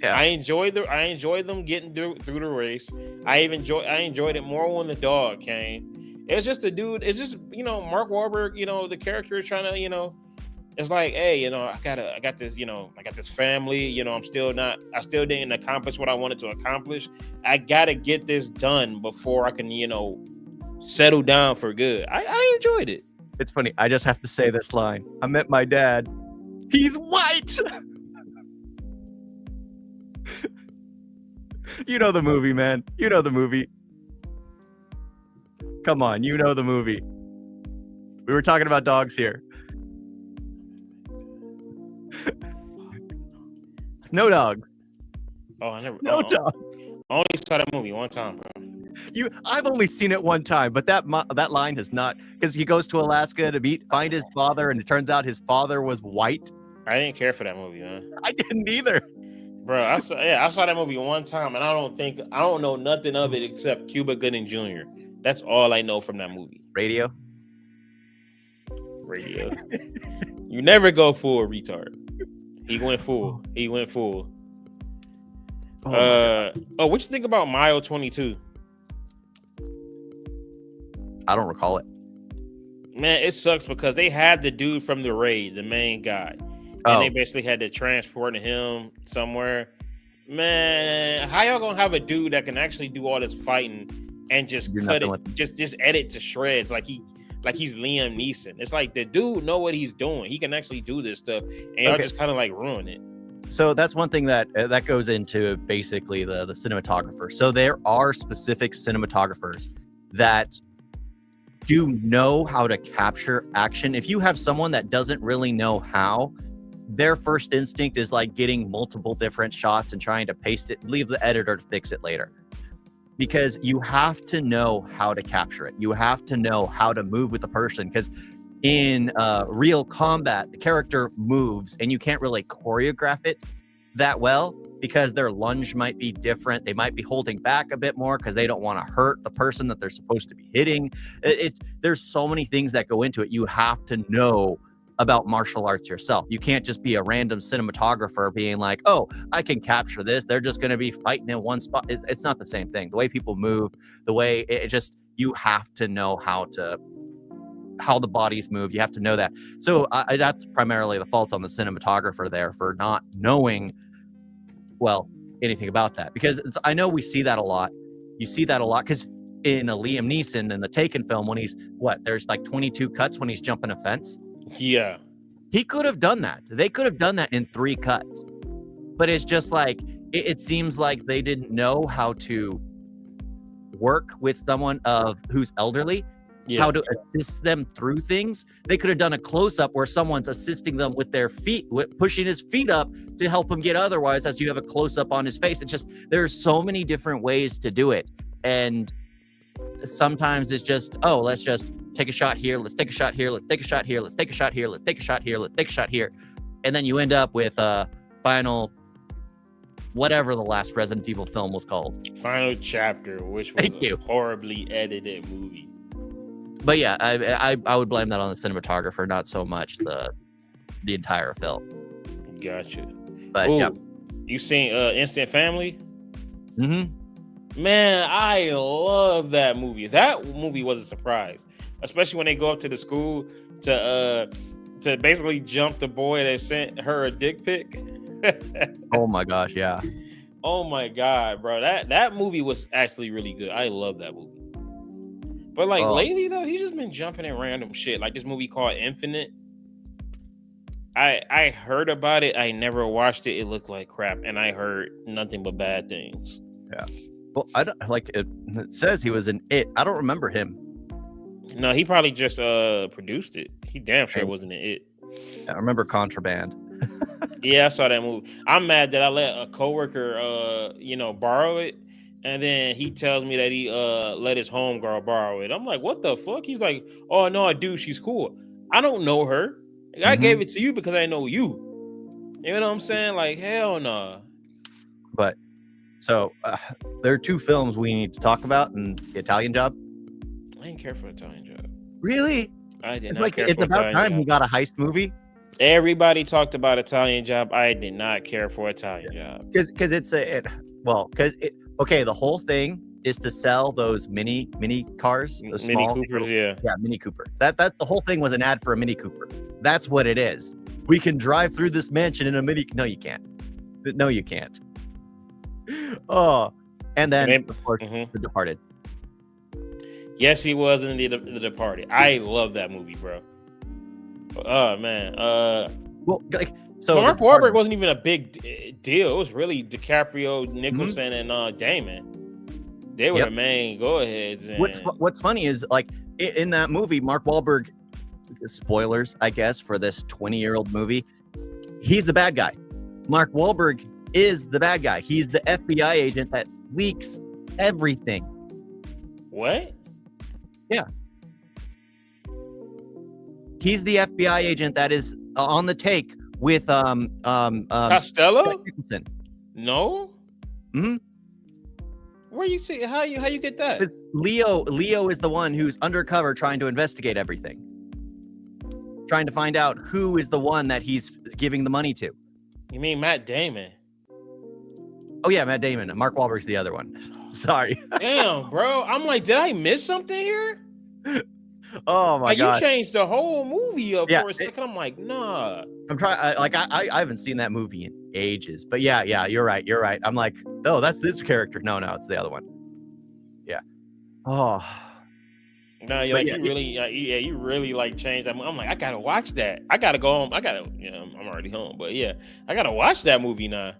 B: Yeah. I enjoyed them getting through the race. I enjoyed it more when the dog came. It's just a dude. It's just Mark Wahlberg. The character is trying to It's like, hey, I got this, I got this family, I still didn't accomplish what I wanted to accomplish. I gotta get this done before I can, settle down for good. I enjoyed it.
A: It's funny. I just have to say this line. I met my dad. He's white. You know the movie, man. You know the movie. Come on, you know the movie. We were talking about dogs here. Snow Dogs.
B: Oh, I never.
A: Snow Dogs.
B: I only saw that movie one time, bro.
A: I've only seen it one time, but that line has not, because he goes to Alaska to find his father, and it turns out his father was white.
B: I didn't care for that movie, man.
A: I didn't either.
B: Bro, I saw that movie one time, and I don't know nothing of it except Cuba Gooding Jr. That's all I know from that movie.
A: Radio.
B: You never go full, retard. He went full. What you think about Mile 22?
A: I don't recall it.
B: Man, it sucks because they had the dude from the raid, the main guy, and they basically had to transport him somewhere. Man, how y'all gonna have a dude that can actually do all this fighting and just cut it, just edit to shreds like he's Liam Neeson? It's like the dude know what he's doing. He can actually do this stuff, and y'all just kind of like ruin it.
A: So that's one thing that goes into basically the cinematographer. So there are specific cinematographers that do know how to capture action. If you have someone that doesn't really know how, their first instinct is like getting multiple different shots and trying to paste it, leave the editor to fix it later. Because you have to know how to capture it. You have to know how to move with the person, because in real combat, the character moves and you can't really choreograph it that well because their lunge might be different. They might be holding back a bit more because they don't want to hurt the person that they're supposed to be hitting. There's so many things that go into it. You have to know about martial arts yourself. You can't just be a random cinematographer being like, oh, I can capture this. They're just going to be fighting in one spot. It's not the same thing. The way people move, the way you have to know how the bodies move. You have to know that. So that's primarily the fault on the cinematographer there for not knowing, anything about that. Because I know we see that a lot. You see that a lot because in a Liam Neeson in the Taken film, when there's like 22 cuts when he's jumping a fence.
B: Yeah.
A: He could have done that. They could have done that in 3 cuts. But it's just like, it seems like they didn't know how to work with someone who's elderly, how to assist them through things. They could have done a close-up where someone's assisting them with their feet, pushing his feet up to help him get otherwise, as you have a close-up on his face. It's just, there's so many different ways to do it. And sometimes it's just, let's just take a shot here, let's take a shot here, let's take a shot here, let's take a shot here, let's take a shot here, let's take a shot here. And then you end up with a final, whatever the last Resident Evil film was called.
B: Final Chapter, which was a horribly edited movie.
A: But yeah, I would blame that on the cinematographer, not so much the entire film.
B: Gotcha.
A: But yeah.
B: You seen Instant Family?
A: Mm-hmm.
B: Man, I love that movie. That movie was a surprise, especially when they go up to the school to basically jump the boy that sent her a dick pic.
A: Oh my gosh, yeah.
B: Oh my god, bro. That movie was actually really good. I love that movie. But lately though, he's just been jumping in random shit. Like this movie called Infinite. I heard about it. I never watched it. It looked like crap, and I heard nothing but bad things.
A: Yeah. Well, I don't like it. It says he was in it. I don't remember him.
B: No, he probably just produced it. He damn sure wasn't in it.
A: I remember Contraband.
B: Yeah, I saw that movie. I'm mad that I let a coworker borrow it, and then he tells me that he let his homegirl borrow it. I'm like, what the fuck? He's like, oh no, dude, she's cool. I don't know her. I gave it to you because I know you. You know what I'm saying? Like, hell no. Nah.
A: But so there are 2 films we need to talk about, and The Italian Job.
B: I didn't care for Italian Job.
A: Really?
B: I did not care for
A: It's about time he got a heist movie.
B: Everybody talked about Italian Job. I did not care for Italian Job.
A: Because the whole thing is to sell those mini cars, those
B: Mini
A: small
B: Coopers,
A: yeah, Mini Cooper. That the whole thing was an ad for a Mini Cooper. That's what it is. We can drive through this mansion in a mini. No, you can't. No, you can't. Oh, and then of course, The Departed.
B: Yes, he was in the Departed. I love that movie, bro. Oh man.
A: Well, like, so
B: Mark Wahlberg wasn't even a big deal. It was really DiCaprio, Nicholson, and Damon. They were the main go-aheads. And...
A: What's funny is, like, in that movie, Mark Wahlberg, spoilers, I guess, for this 20-year-old movie, he's the bad guy. Mark Wahlberg is the bad guy. He's the FBI agent that leaks everything.
B: What?
A: Yeah. He's the FBI agent that is on the take with
B: Costello?
A: Nicholson.
B: No.
A: Mm-hmm.
B: Where you see how you get that?
A: Leo is the one who's undercover trying to investigate everything. Trying to find out who is the one that he's giving the money to.
B: You mean Matt Damon?
A: Oh yeah, Matt Damon. Mark Wahlberg's the other one. Sorry.
B: Damn, bro. I'm like, did I miss something here?
A: Oh my god!
B: You changed the whole movie up for a second. I'm like, nah.
A: I'm trying. I haven't seen that movie in ages. But yeah, you're right. I'm like, oh, that's this character. No, it's the other one. Yeah. Oh.
B: No, you really like changed. I'm like, I gotta watch that. I gotta go home. I'm already home, but yeah, I gotta watch that movie now.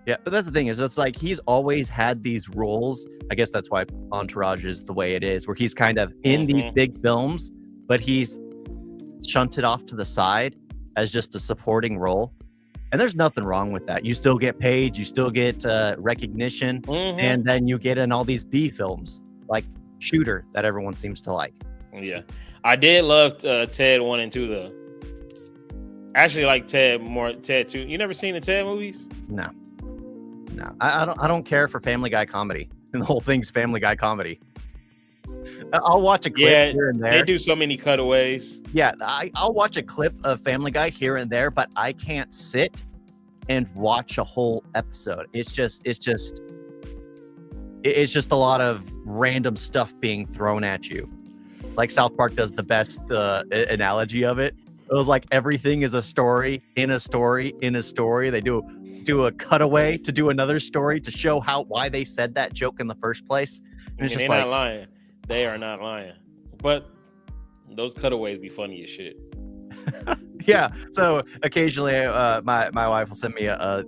A: Yeah, but that's the thing is, it's like he's always had these roles. I guess that's why Entourage is the way it is, where he's kind of in these big films, but he's shunted off to the side as just a supporting role. And there's nothing wrong with that. You still get paid, you still get recognition, and then you get in all these B films like Shooter that everyone seems to like.
B: Yeah, I did love Ted 1 and 2 though. Actually, like Ted 2. You never seen the Ted movies?
A: No. I don't care for Family Guy comedy. And the whole thing's Family Guy comedy. I'll watch a clip here and there.
B: They do so many cutaways.
A: Yeah, I'll watch a clip of Family Guy here and there, but I can't sit and watch a whole episode. It's just a lot of random stuff being thrown at you. Like South Park does the best analogy of it. It was like everything is a story in a story in a story. They do a cutaway to do another story to show why they said that joke in the first place. And it's just
B: they're not lying. They are not lying. But those cutaways be funny as shit.
A: Yeah. So occasionally my wife will send me a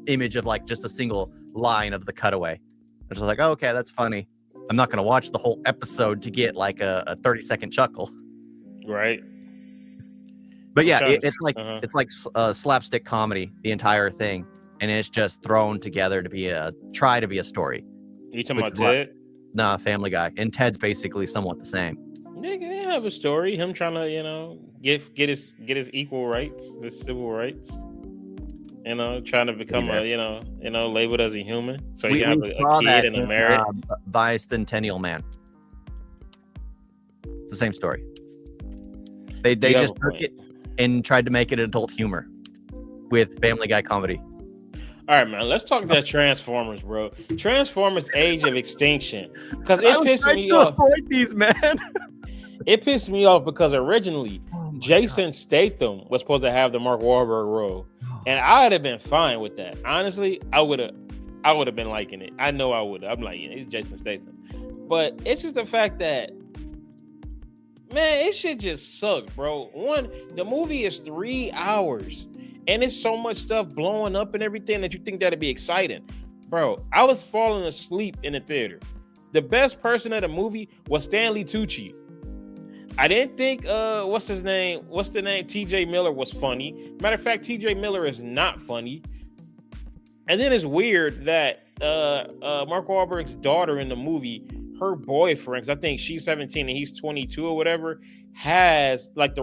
A: image of like just a single line of the cutaway. I was like, oh, okay, that's funny. I'm not going to watch the whole episode to get like a 30-second chuckle.
B: Right.
A: But yeah, it's like slapstick comedy, the entire thing. And it's just thrown together to try to be a story.
B: You talking about Ted?
A: Nah, Family Guy. And Ted's basically somewhat the same.
B: They have a story. Him trying to, get his equal rights, his civil rights. Trying to become labeled as a human. So he can have a kid and a marriage.
A: Bicentennial Man. It's the same story. They just took it and tried to make it adult humor with Family Guy comedy.
B: All right, man. Let's talk about Transformers, bro. Transformers: Age of Extinction, because it pissed me off.
A: Avoid these, man.
B: It pissed me off because originally Jason Statham was supposed to have the Mark Wahlberg role, and I would have been fine with that. Honestly, I would have been liking it. I know I would. I'm like, it's Jason Statham, but it's just the fact that, man, it shit just sucked, bro. One, the movie is 3 hours. And it's so much stuff blowing up and everything that you think that'd be exciting. Bro, I was falling asleep in the theater. The best person of the movie was Stanley Tucci. I didn't think, what's the name? TJ Miller was funny. Matter of fact, TJ Miller is not funny. And then it's weird that Mark Wahlberg's daughter in the movie, her boyfriend, 'cause I think she's 17 and he's 22 or whatever, has like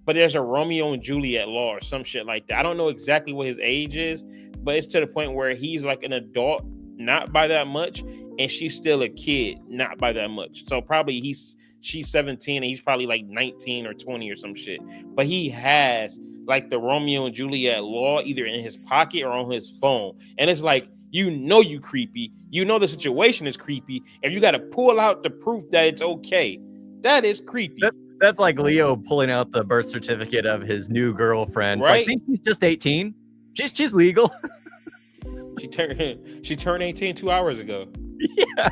B: but there's a Romeo and Juliet law or some shit like that. I don't know exactly what his age is, but it's to the point where he's like an adult, not by that much, and she's still a kid, not by that much. So probably she's 17 and he's probably like 19 or 20 or some shit. But he has like the Romeo and Juliet law either in his pocket or on his phone. And it's like, you creepy. You know the situation is creepy. If you got to pull out the proof that it's okay, that is creepy.
A: That's like Leo pulling out the birth certificate of his new girlfriend.
B: Right?
A: It's like, see, she's just 18. She's legal.
B: She turned 18 2 hours ago.
A: Yeah.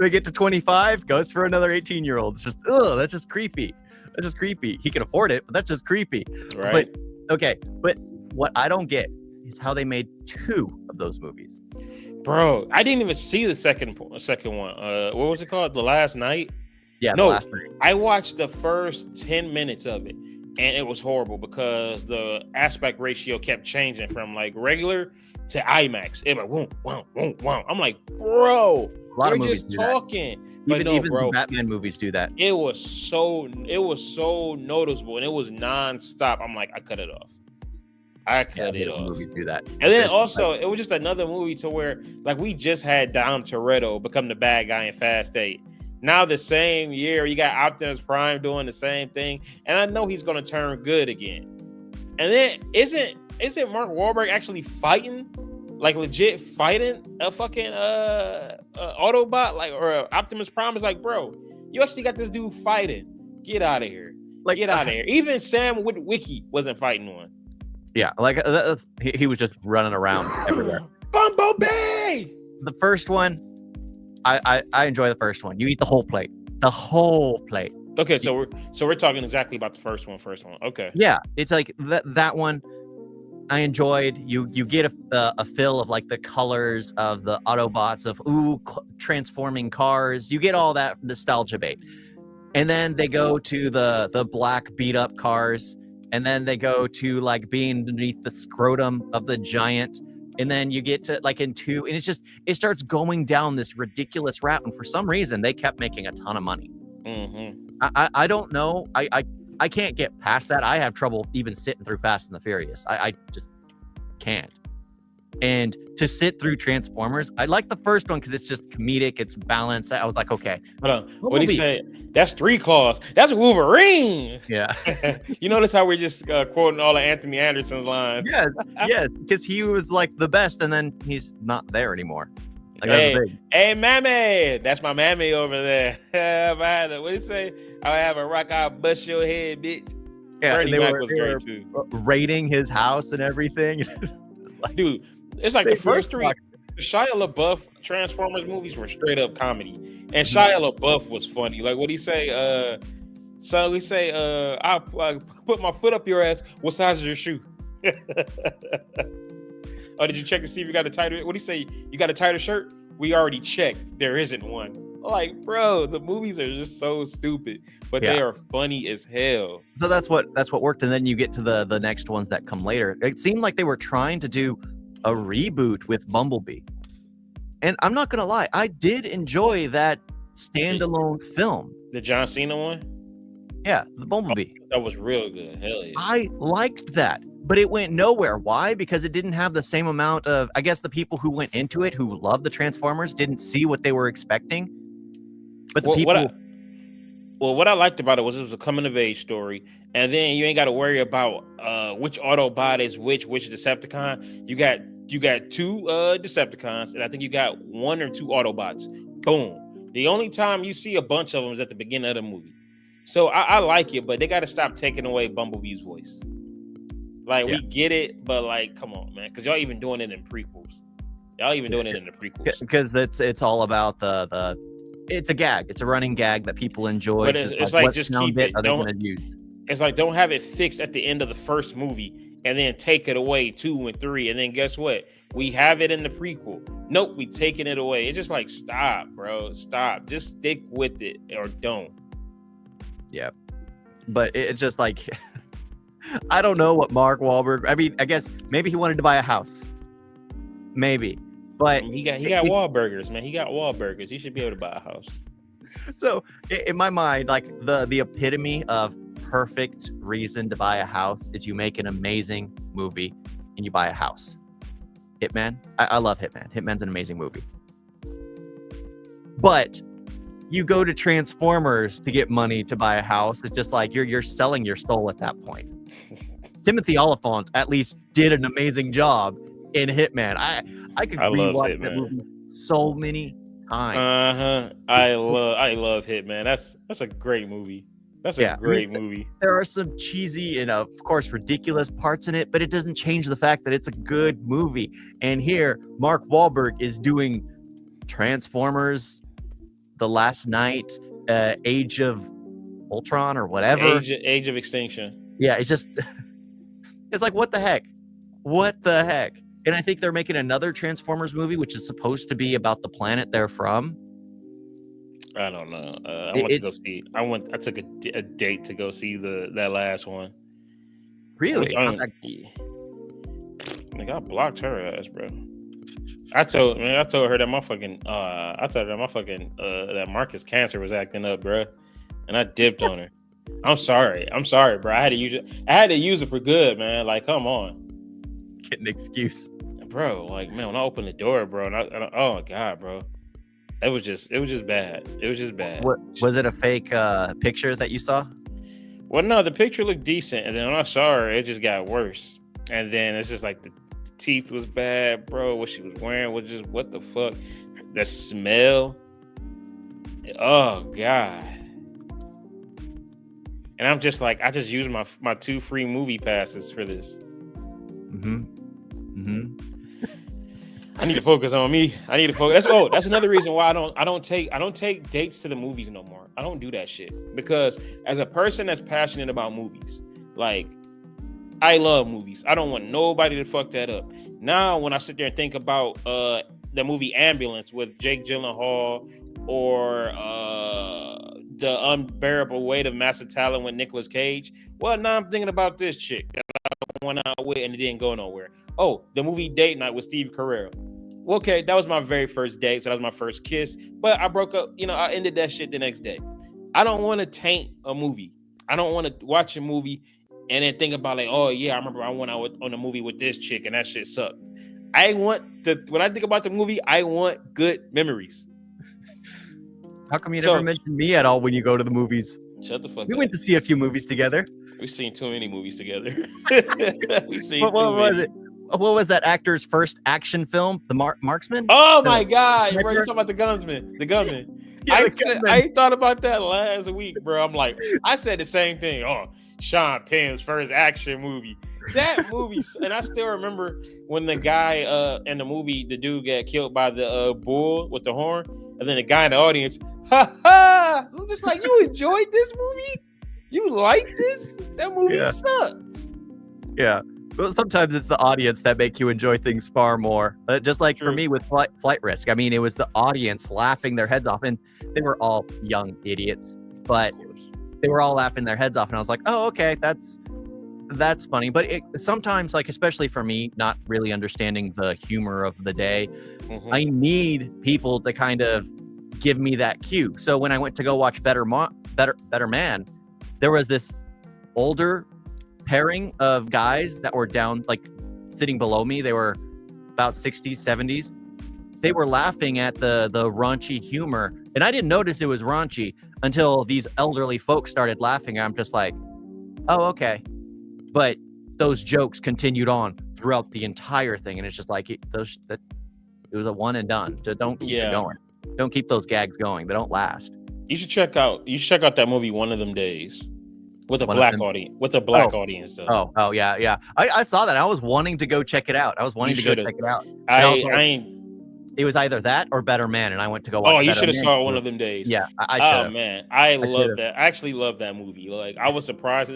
A: They get to 25, goes for another 18-year-old. It's just, that's just creepy. That's just creepy. He can afford it, but that's just creepy.
B: Right.
A: But what I don't get is how they made 2 of those movies.
B: Bro, I didn't even see the second one. What was it called? The Last Night?
A: Yeah,
B: no,
A: The Last Night.
B: I watched the first 10 minutes of it, and it was horrible because the aspect ratio kept changing from like regular to IMAX. It was like, whoom. I'm like, bro,
A: A lot of
B: we're
A: movies
B: just
A: do that.
B: talking. But
A: Even,
B: no,
A: even
B: bro,
A: the Batman movies do that.
B: it was so noticeable, and it was nonstop. I'm like, I cut it off.
A: Movies do that.
B: And then also, it was just another movie to where, like, we just had Dom Toretto become the bad guy in Fast 8. Now the same year, you got Optimus Prime doing the same thing, and I know he's gonna turn good again. And then isn't Mark Wahlberg actually fighting, like legit fighting a fucking Autobot, like, or Optimus Prime? Is like, bro, you actually got this dude fighting. Get out of here. Like, get out of here. Even Sam Witwicky wasn't fighting one.
A: Yeah, like he was just running around everywhere.
B: Bumblebee!
A: The first one, I enjoy the first one. You eat the whole plate. The whole plate.
B: Okay, so we're talking exactly about the first one. Okay.
A: Yeah, it's like that one I enjoyed. You get a feel of like the colors of the Autobots of transforming cars. You get all that nostalgia bait. And then they go to the black beat up cars. And then they go to like being beneath the scrotum of the giant. And then you get to like in 2, and it starts going down this ridiculous route. And for some reason, they kept making a ton of money.
B: Mm-hmm.
A: I don't know. I can't get past that. I have trouble even sitting through Fast and the Furious. I just can't. And to sit through Transformers, I like the first one because it's just comedic, it's balanced. I was like, okay.
B: Hold on. What did he say? That's 3 claws. That's Wolverine.
A: Yeah.
B: You notice how we're just quoting all of Anthony Anderson's lines?
A: Yes, because he was like the best, and then he's not there anymore. Like,
B: hey, mammy, that's my mammy over there. What do you say? I'll have a rock, I'll bust your head, bitch.
A: Yeah,
B: Bernie Mac was great too.
A: Raiding his house and everything.
B: Like, dude, it's like the first 3 Shia LaBeouf Transformers movies were straight up comedy, and Shia LaBeouf was funny. Like, what do you say? So we say, I'll put my foot up your ass. What size is your shoe? Oh, did you check to see if you got a tighter? What do you say? You got a tighter shirt? We already checked. There isn't one. Like, bro, the movies are just so stupid, but they are funny as hell.
A: So that's what worked. And then you get to the next ones that come later. It seemed like they were trying to do a reboot with Bumblebee. And I'm not gonna lie, I did enjoy that standalone film.
B: The John Cena one?
A: Yeah, the Bumblebee.
B: That was real good. Hell yeah.
A: I liked that, but it went nowhere. Why? Because it didn't have the same amount of, I guess the people who went into it, who loved the Transformers, didn't see what they were expecting. But the
B: what I liked about it was a coming of age story, and then you ain't got to worry about which Autobot is which Decepticon. You got 2 Decepticons, and I think you got 1 or 2 Autobots. Boom. The only time you see a bunch of them is at the beginning of the movie. So I like it, but they got to stop taking away Bumblebee's voice. Like, we get it, but like, come on, man, because y'all even doing it in prequels.
A: Because it's all about the it's a gag. It's a running gag that people enjoy.
B: But it's like just keep it.
A: Use?
B: It's like, don't have it fixed at the end of the first movie and then take it away 2 and 3. And then guess what? We have it in the prequel. Nope, we taking it away. It's just like, stop, bro. Stop. Just stick with it or don't.
A: Yeah. But it's just like, I don't know what Mark Wahlberg, I mean, I guess maybe he wanted to buy a house. Maybe. But
B: he got Wahlburgers, man. He got Wahlburgers. He should be able to buy a house.
A: So in my mind, like the epitome of perfect reason to buy a house is you make an amazing movie and you buy a house. Hitman. I love Hitman. Hitman's an amazing movie. But you go to Transformers to get money to buy a house. It's just like you're selling your soul at that point. Timothy Olyphant at least did an amazing job in Hitman. I could rewatch that movie so many times.
B: I love Hitman. That's a great movie. That's a great movie.
A: There are some cheesy and, of course, ridiculous parts in it, but it doesn't change the fact that it's a good movie. And here, Mark Wahlberg is doing Transformers, The Last Night, Age of Ultron, or whatever.
B: Age of Extinction.
A: Yeah, it's just, it's like, what the heck? What the heck? And I think they're making another Transformers movie, which is supposed to be about the planet they're from.
B: I don't know. I went to go see. I took a date to go see that last one.
A: Really?
B: I blocked her ass, bro. I told her that that Marcus Cancer was acting up, bro, and I dipped on her. I'm sorry, bro. I had to use it for good, man. Like, come on.
A: Get an excuse,
B: bro. Like, man, when I opened the door, bro, and oh my god, bro. It was just bad. It was just bad.
A: What was it? A fake picture that you saw?
B: Well, no, the picture looked decent, and then when I saw her, it just got worse. And then it's just like the teeth was bad, bro. What she was wearing was just what the fuck. The smell. Oh god. And I'm just like, I just used my 2 free movie passes for this. I need to focus on me. That's another reason why I don't take dates to the movies no more. I don't do that shit because as a person that's passionate about movies, like I love movies. I don't want nobody to fuck that up. Now, when I sit there and think about the movie Ambulance with Jake Gyllenhaal or The Unbearable Weight of Massive Talent with Nicolas Cage, well, now I'm thinking about this chick that I went out with and it didn't go nowhere. Oh, the movie Date Night with Steve Carell. Well, okay, that was my very first date, so that was my first kiss. But I broke up, I ended that shit the next day. I don't want to taint a movie. I don't want to watch a movie and then think about like, oh yeah, I remember I went out on a movie with this chick and that shit sucked. When I think about the movie, I want good memories.
A: How come you never mentioned me at all when you go to the movies?
B: Shut the fuck up.
A: We went to see a few movies together.
B: We've seen too many movies together.
A: What was that actor's first action film? The Marksman?
B: Oh my god, bro! You talking about the Gunman? The Gunman. Yeah, I thought about that last week, bro. I'm like, I said the same thing. Oh, Sean Penn's first action movie. That movie, and I still remember when the guy in the movie, the dude got killed by the bull with the horn, and then the guy in the audience, ha ha! I'm just like, you enjoyed this movie? You like this? That movie sucks.
A: Yeah. Well, sometimes it's the audience that make you enjoy things far more. Just like for me with Flight Risk. I mean, it was the audience laughing their heads off, and they were all young idiots, but they were all laughing their heads off, and I was like, oh, okay, that's funny. But sometimes, like, especially for me, not really understanding the humor of the day, I need people to kind of give me that cue. So when I went to go watch Better Man, there was this older pairing of guys that were down, like sitting below me. They were about 60s, 70s. They were laughing at the raunchy humor, and I didn't notice it was raunchy until these elderly folks started laughing. I'm just like, oh, okay. But those jokes continued on throughout the entire thing, and it's just like it was a one and done. So don't keep it going. Don't keep those gags going. They don't last.
B: You should check out that movie One of Them Days. With a black audience. With a black audience, though.
A: Oh, yeah. I saw that. I was wanting to go check it out. It was either that or Better Man, and I went to go watch.
B: Oh, you should have saw One of Them Days.
A: Yeah, I should have.
B: Oh man, I love that. I actually love that movie. Like, I was surprised.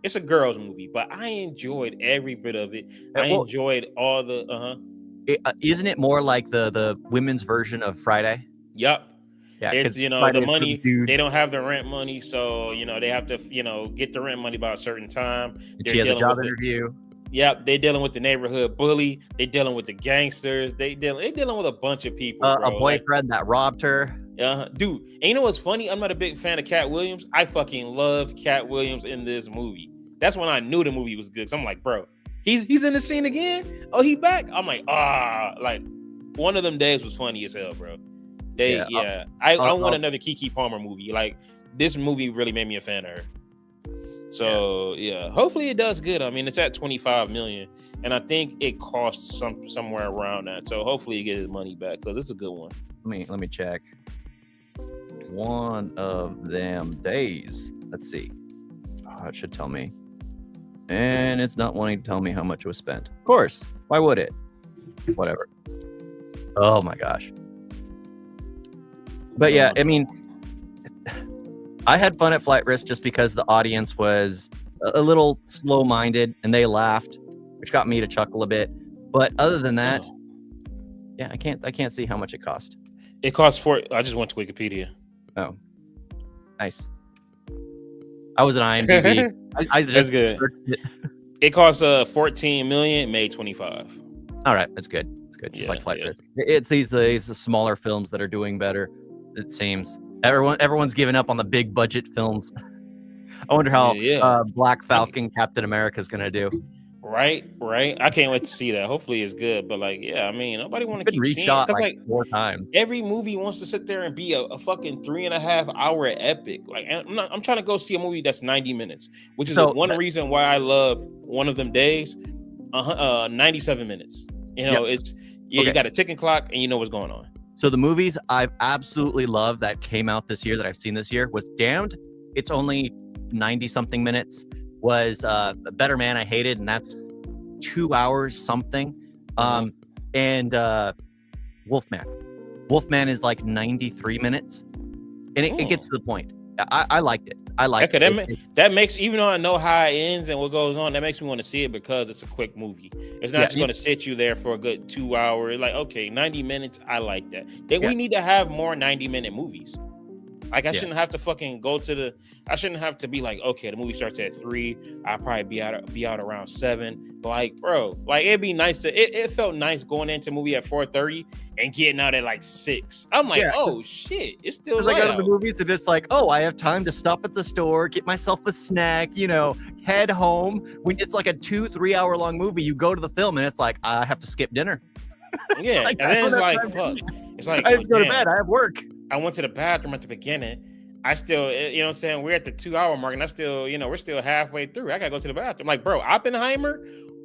B: It's a girls' movie, but I enjoyed every bit of it. I enjoyed all the.
A: Isn't it more like the women's version of Friday?
B: Yep.
A: Yeah,
B: it's the money, they don't have the rent money, so they have to get the rent money by a certain time.
A: She has a job interview.
B: Yep, they're dealing with the neighborhood bully, they're dealing with the gangsters, they're dealing with a bunch of people.
A: A boyfriend that robbed her.
B: Dude, and you know what's funny? I'm not a big fan of Cat Williams. I fucking loved Cat Williams in this movie. That's when I knew the movie was good. So I'm like, bro, he's in the scene again. Oh, he back. I'm like, like One of Them Days was funny as hell, bro. I want another Keke Palmer movie. Like, this movie really made me a fan of her. So hopefully it does good. I mean, it's at 25 million, and I think it costs somewhere around that. So hopefully he gets his money back because it's a good one.
A: Let me check. One of Them Days. Let's see. Oh, it should tell me. And it's not wanting to tell me how much was spent. Of course. Why would it? Whatever. Oh my gosh. But yeah, I mean, I had fun at Flight Risk just because the audience was a little slow-minded and they laughed, which got me to chuckle a bit. But other than that, yeah, I can't see how much it cost.
B: It cost I just went to Wikipedia.
A: Oh, nice. I was an IMDb. I
B: That's
A: just
B: good.
A: searched it.
B: It cost 14 million, made 25.
A: All right, that's good. It's good. Just like Flight Risk. It's these smaller films that are doing better. It seems everyone's giving up on the big budget films. I wonder how Black Falcon, Captain America is gonna do.
B: Right. I can't wait to see that. Hopefully it's good. But like, yeah, I mean, nobody want to keep seeing it because like 4 times. Every movie wants to sit there and be a fucking 3.5 hour epic. Like, I'm trying to go see a movie that's 90 minutes, which is one reason why I love One of Them Days. 97 minutes. You know, it's you got a ticking clock and you know what's going on.
A: So the movies I've absolutely loved that came out this year that I've seen this year was Damned. It's only 90 something minutes. Was Better Man I hated, and that's 2 hours something. And Wolfman. Wolfman is like 93 minutes, and it gets to the point. I liked it. I liked it.
B: That makes, even though I know how it ends and what goes on, that makes me want to see it because it's a quick movie. It's not just going to sit you there for a good 2 hours. Like, okay, 90 minutes. I like that. We need to have more 90-minute movies. Like, I shouldn't have to fucking I shouldn't have to be like, okay, the movie starts at 3. I'll probably be out around 7. But like, bro, like it'd be nice it felt nice going into a movie at 4:30 and getting out at like 6. I'm like, oh shit, it's still
A: like out of the movies and it's like, oh, I have time to stop at the store, get myself a snack, head home. When it's like a 2-3 hour long movie, you go to the film and it's like, I have to skip dinner.
B: Yeah, and then it's like, fuck. It's like,
A: I have to go to bed. I have work.
B: I went to the bathroom at the beginning. I still, you know what I'm saying? We're at the 2 hour mark and I still, we're still halfway through. I got to go to the bathroom. Like, bro, Oppenheimer?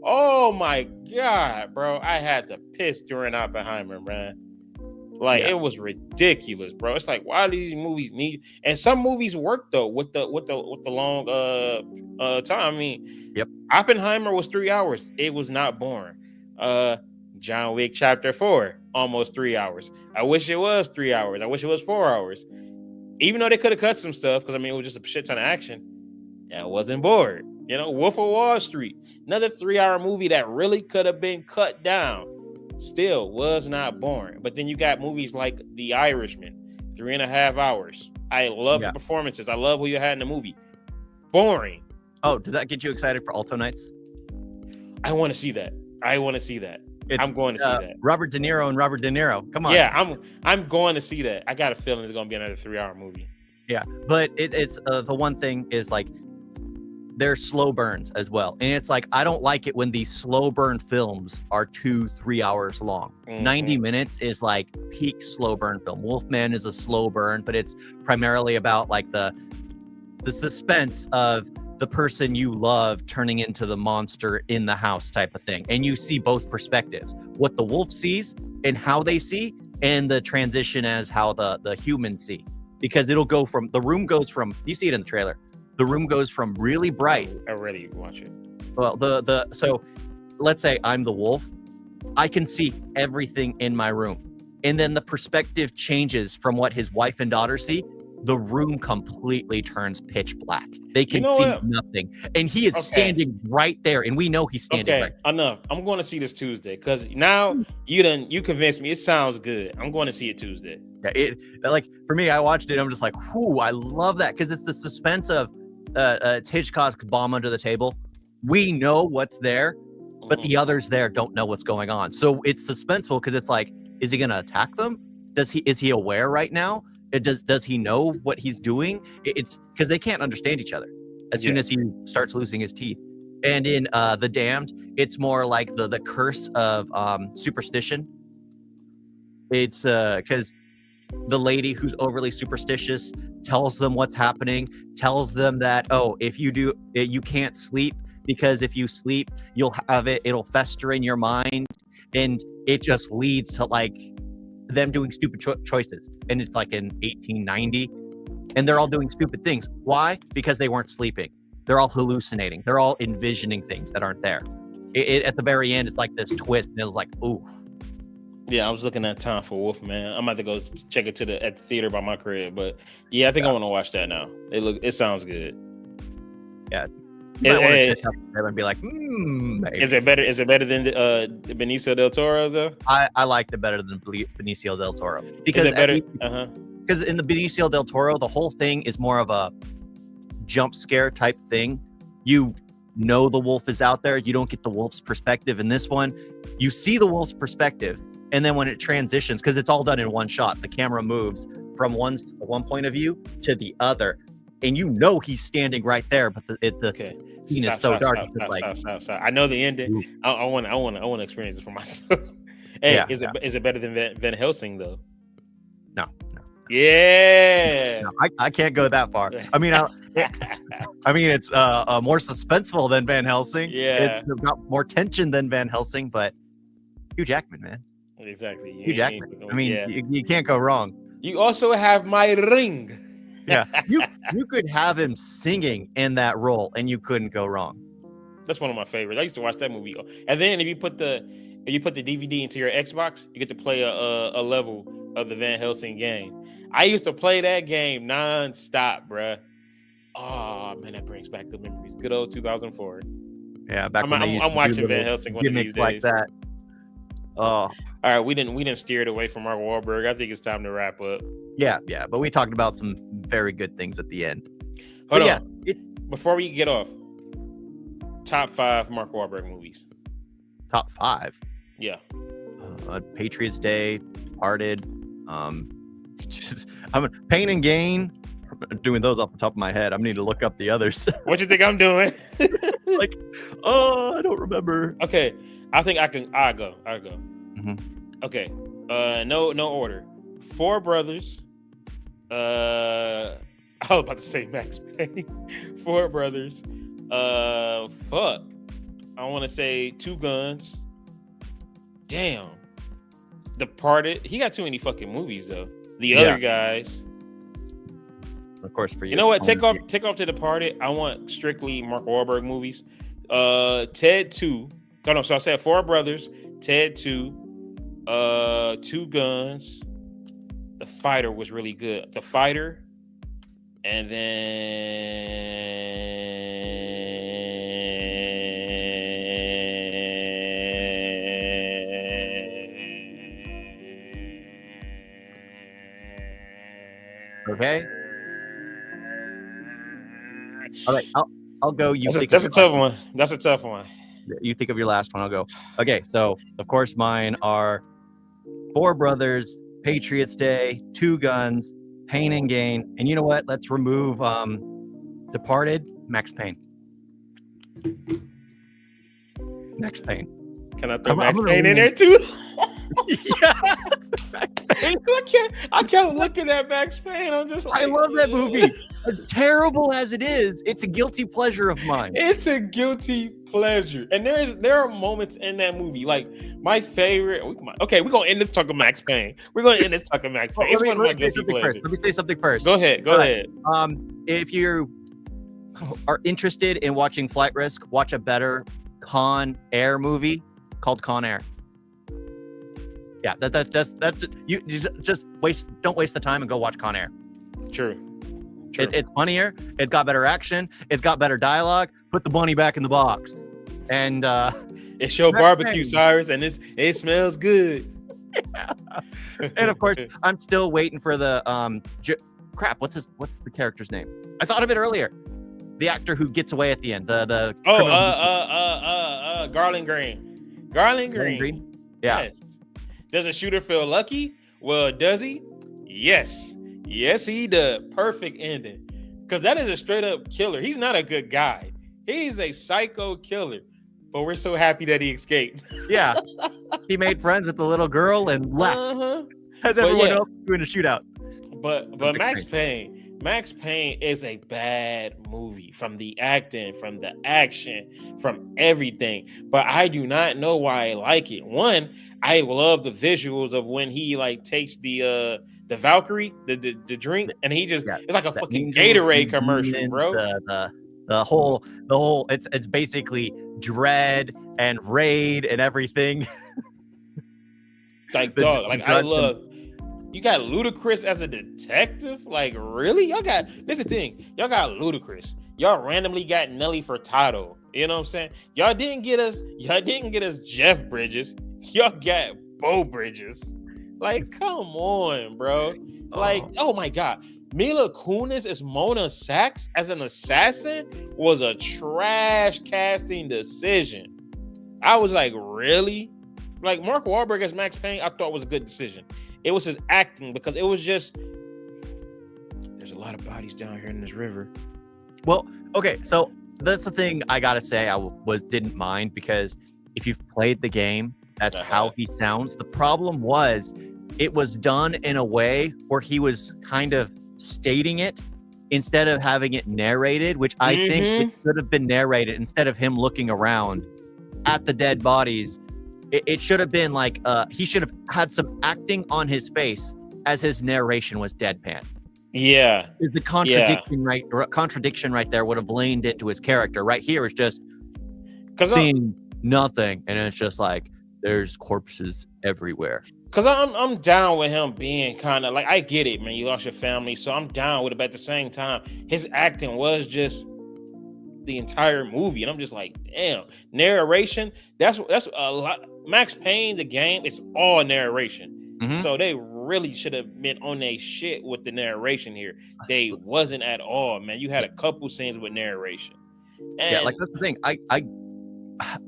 B: Oh my God, bro. I had to piss during Oppenheimer, man. Like, it was ridiculous, bro. It's like, why do these movies need, and some movies work though with the long time. I mean, Oppenheimer was 3 hours. It was not boring. John Wick Chapter 4, almost 3 hours. I wish it was 3 hours. I wish it was 4 hours. Even though they could have cut some stuff, because I mean, it was just a shit ton of action. I wasn't bored. Wolf of Wall Street, another 3 hour movie that really could have been cut down. Still was not boring. But then you got movies like The Irishman, 3.5 hours. I love the performances. I love who you had in the movie. Boring.
A: Oh, does that get you excited for Alto Nights?
B: I want to see that. I'm going to see that.
A: Robert De Niro and Robert De Niro. Come on.
B: Yeah, I'm going to see that. I got a feeling it's going to be another 3 hour movie.
A: Yeah, but it's the one thing is like they're slow burns as well. And it's like, I don't like it when these slow burn films are 2-3 hours long. 90 minutes is like peak slow burn film. Wolfman is a slow burn, but it's primarily about like the suspense of the person you love turning into the monster in the house type of thing. And you see both perspectives, what the wolf sees and how they see, and the transition as how the humans see. Because it'll go from, the room goes from, you see it in the trailer, the room goes from really bright.
B: I already watch it.
A: Well, so let's say I'm the wolf. I can see everything in my room. And then the perspective changes from what his wife and daughter see. The room completely turns pitch black. They can see nothing. And he is standing right there. And we know he's standing right there.
B: Enough. I'm going to see this Tuesday because now you convinced me. It sounds good. I'm going to see it Tuesday.
A: Yeah, like for me, I watched it. I'm just like, whoo, I love that because it's the suspense of it's Hitchcock's Bomb Under the Table. We know what's there, but the others there don't know what's going on. So it's suspenseful because it's like, is he going to attack them? Is he aware right now? Does he know what he's doing? It's because they can't understand each other as soon as he starts losing his teeth. And in The Damned, it's more like the curse of superstition. It's because the lady who's overly superstitious tells them what's happening, tells them that, oh, if you do, you can't sleep because if you sleep, you'll have it'll fester in your mind. And it just leads to like them doing stupid choices. And it's like in 1890. and they're all doing stupid things. Why? Because they weren't sleeping. They're all hallucinating. They're all envisioning things that aren't there. At the very end, it's like this twist, and it was like, ooh.
B: Yeah, I was looking at Time for Wolf, man. I'm about to go check it at the theater by my crib, but yeah, I think I want to watch that now. It sounds good.
A: Yeah, you might want to check out and be like, maybe.
B: Is it better? Is it better than Benicio del Toro though?
A: I liked it better than Benicio del Toro because because in the Benicio del Toro, the whole thing is more of a jump scare type thing. You know the wolf is out there. You don't get the wolf's perspective. In this one, you see the wolf's perspective, and then when it transitions, because it's all done in one shot, the camera moves from one point of view to the other, and you know he's standing right there, but the scene is so dark.
B: Stop. I know the ending. I want to experience it for myself. Hey, is it better than Van Helsing though?
A: No.
B: Yeah.
A: No, I can't go that far. I mean, it's more suspenseful than Van Helsing.
B: Yeah,
A: it's got more tension than Van Helsing, but Hugh Jackman, man.
B: Exactly.
A: Hugh Jackman. I mean, you can't go wrong.
B: You also have my ring.
A: Yeah, you could have him singing in that role, and you couldn't go wrong.
B: That's one of my favorites. I used to watch that movie, and then if you put the DVD into your Xbox, you get to play a level of the Van Helsing game. I used to play that game nonstop, bruh. Oh man, that brings back the memories. Good old 2004.
A: Yeah, back when
B: I'm watching Van Helsing one of these days.
A: Like that. Oh,
B: all right. We didn't steer it away from Mark Wahlberg. I think it's time to wrap up.
A: Yeah. But we talked about some very good things at the end.
B: Hold on. Before we get off, top 5 Mark Wahlberg movies.
A: Top 5.
B: Yeah.
A: Patriots Day, Departed. Pain and Gain. I'm doing those off the top of my head. I need to look up the others.
B: What you think I'm doing?
A: I don't remember.
B: Okay, I think I'll go.
A: Mm-hmm.
B: Okay, no order. 4 Brothers. I was about to say Max Payne. 4 Brothers. Fuck. I want to say 2 Guns. Damn. Departed. He got too many fucking movies though. The other guys.
A: Of course, for you.
B: You know what? Take off to Departed. I want strictly Mark Wahlberg movies. Ted 2. Oh no, so I said 4 Brothers, Ted 2, 2 Guns. The Fighter was really good. The Fighter, and then
A: okay. All right, I'll go.
B: That's a tough one. That's a tough one.
A: You think of your last one. I'll go. Okay, so of course mine are 4 Brothers, Patriots Day, 2 Guns, Pain and Gain, and you know what? Let's remove Departed, Max Payne. Max Payne.
B: Can I throw Max Payne in there too?
A: Yeah.
B: I kept looking at Max Payne. I'm just like,
A: I love that movie. As terrible as it is, it's a guilty pleasure of mine.
B: It's a guilty pleasure. And there are moments in that movie. Like my favorite. Okay, we're gonna end this talk of Max Payne. We're gonna end this talk of Max Payne. It's one of my guilty pleasures.
A: Let me say something first.
B: Go ahead.
A: If you are interested in watching Flight Risk, watch a better Con Air movie called Con Air. Yeah, that's you just don't waste the time and go watch Con Air.
B: True.
A: It's funnier. It's got better action. It's got better dialogue. Put the bunny back in the box. And
B: it's your barbecue, Cyrus, and it smells good.
A: Yeah. And of course, I'm still waiting for the crap. What's the character's name? I thought of it earlier. The actor who gets away at the end.
B: Garland Green. Garland Green.
A: Yeah.
B: Yes. Does a shooter feel lucky? Well, does he? Yes. Yes, he does. Perfect ending. Because that is a straight up killer. He's not a good guy. He's a psycho killer. But we're so happy that he escaped.
A: Yeah. He made friends with the little girl and left. As everyone else doing a shootout.
B: But Max Payne, Max Payne is a bad movie from the acting, from the action, from everything. But I do not know why I like it. One, I love the visuals of when he like takes the Valkyrie, the drink, and he just
A: Yeah,
B: it's like a
A: the
B: fucking
A: angels,
B: Gatorade
A: the
B: commercial,
A: demons,
B: bro.
A: the whole it's basically Dread and Raid and everything.
B: Like
A: The
B: dog, like I
A: drugs and
B: love. You got Ludacris as a detective? Like, really? Y'all got this is the thing. Y'all got Ludacris. Y'all randomly got Nelly Furtado. You know what I'm saying? Y'all didn't get us Jeff Bridges. Y'all got Bo Bridges. Like, come on, bro. Like, oh my God. Mila Kunis as Mona Sachs as an assassin was a trash casting decision. I was like, really? Like Mark Wahlberg as Max Payne, I thought was a good decision. It was his acting because it was just there's a lot of bodies down here in this river.
A: Well, okay, so that's the thing I gotta say didn't mind, because if you've played the game, that's how he sounds. The problem was it was done in a way where he was kind of stating it instead of having it narrated, which I think it should have been narrated instead of him looking around at the dead bodies. It should have been like he should have had some acting on his face as his narration was deadpan.
B: Yeah,
A: The contradiction right there would have leaned into his character. Right here is just seeing nothing, and it's just like there's corpses everywhere.
B: Because I'm down with him being kind of like, I get it, man. You lost your family, so I'm down with it. But at the same time, his acting was just the entire movie, and I'm just like, damn, narration. That's a lot. Max Payne, the game, is all narration. So they really should have been on their shit with the narration here. They wasn't at all, man. You had a couple scenes with narration. And
A: yeah, like that's the thing.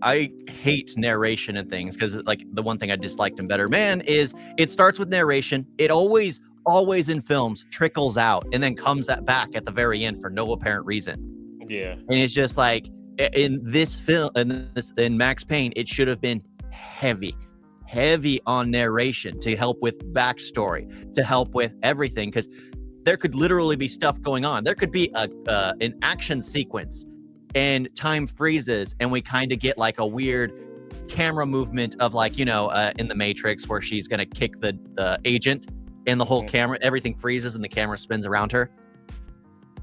A: I hate narration and things because like the one thing I disliked in Better Man is it starts with narration. It always in films trickles out and then comes back at the very end for no apparent reason.
B: Yeah,
A: and it's just like in this film, in Max Payne, it should have been heavy on narration to help with backstory, to help with everything, because there could literally be stuff going on. There could be an action sequence and time freezes and we kind of get like a weird camera movement of like, in the Matrix where she's going to kick the agent and the whole camera, everything freezes and the camera spins around her.